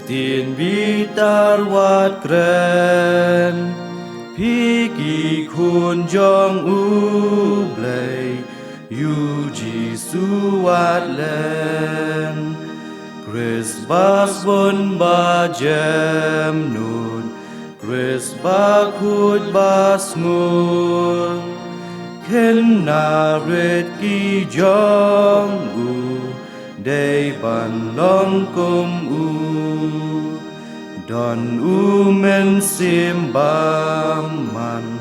Tin bitar wat kren Pigi kun jong U Blei Yuji suat len Chris bas bun ba jem nun Chris ba khut bas ngun Khynnah ret ki jong U Day ban long kum U Don U men sim bam man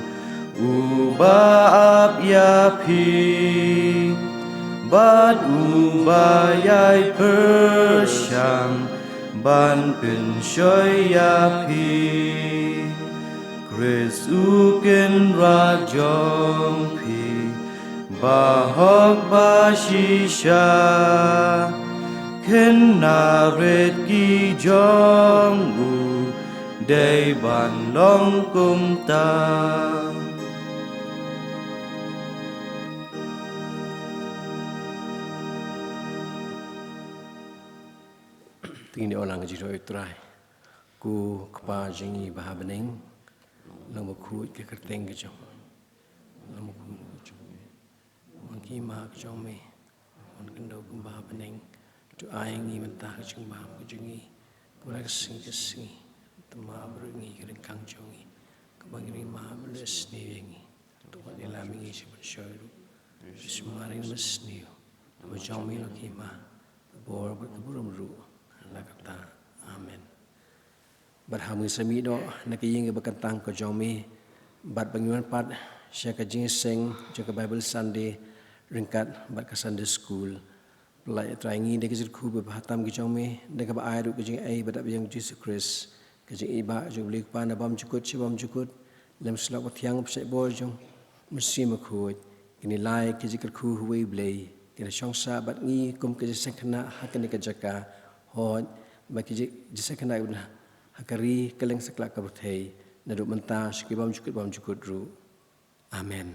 U ba ap ya pi Bat U ba yai persyang Ban pin shoy ya pi Chris U ken ra jong pi Bahok ba shisha Khynnah ret ki jong U Day ban long kum ta Tingin di orang Jingiaseng U Trai ku kepa Jingi baha bening lang bakut ke kerteng ke jong lang bakut ke jong on kima ke jong me on kendau ke baha bening tu aingi mentah ke jong baha ke Jingi pula ke singi tema berengi ke kang jongi ke bangiri maha beles ni yengi tu kan ilamingi sipan syoru semari mesniu nama jong me lo kima bor berkeburum ru kata amen berhamu semi do nak ying berkentang ke jomi bat bangunan pat syaka Jingiaseng jaga Bible Sunday ringkat bat ke Sunday school pelai traingi de kyrkhu berhatam ke jomi de ke ai ru ke jing ai bat yang Jesus Christ ke jing iba jo beli pan bam cukut sibam cukut lem selak tiang psek bol jong mesti makut kini lai ke kyrkhu U Blei kini syongsa bat ngi kum ke Jingiaseng Khynnah hakan ke jaka hot bagi Jingiaseng Khynnah ibn hakari keleng seklak kabuthei naduk mentah sikibam cukut ru amen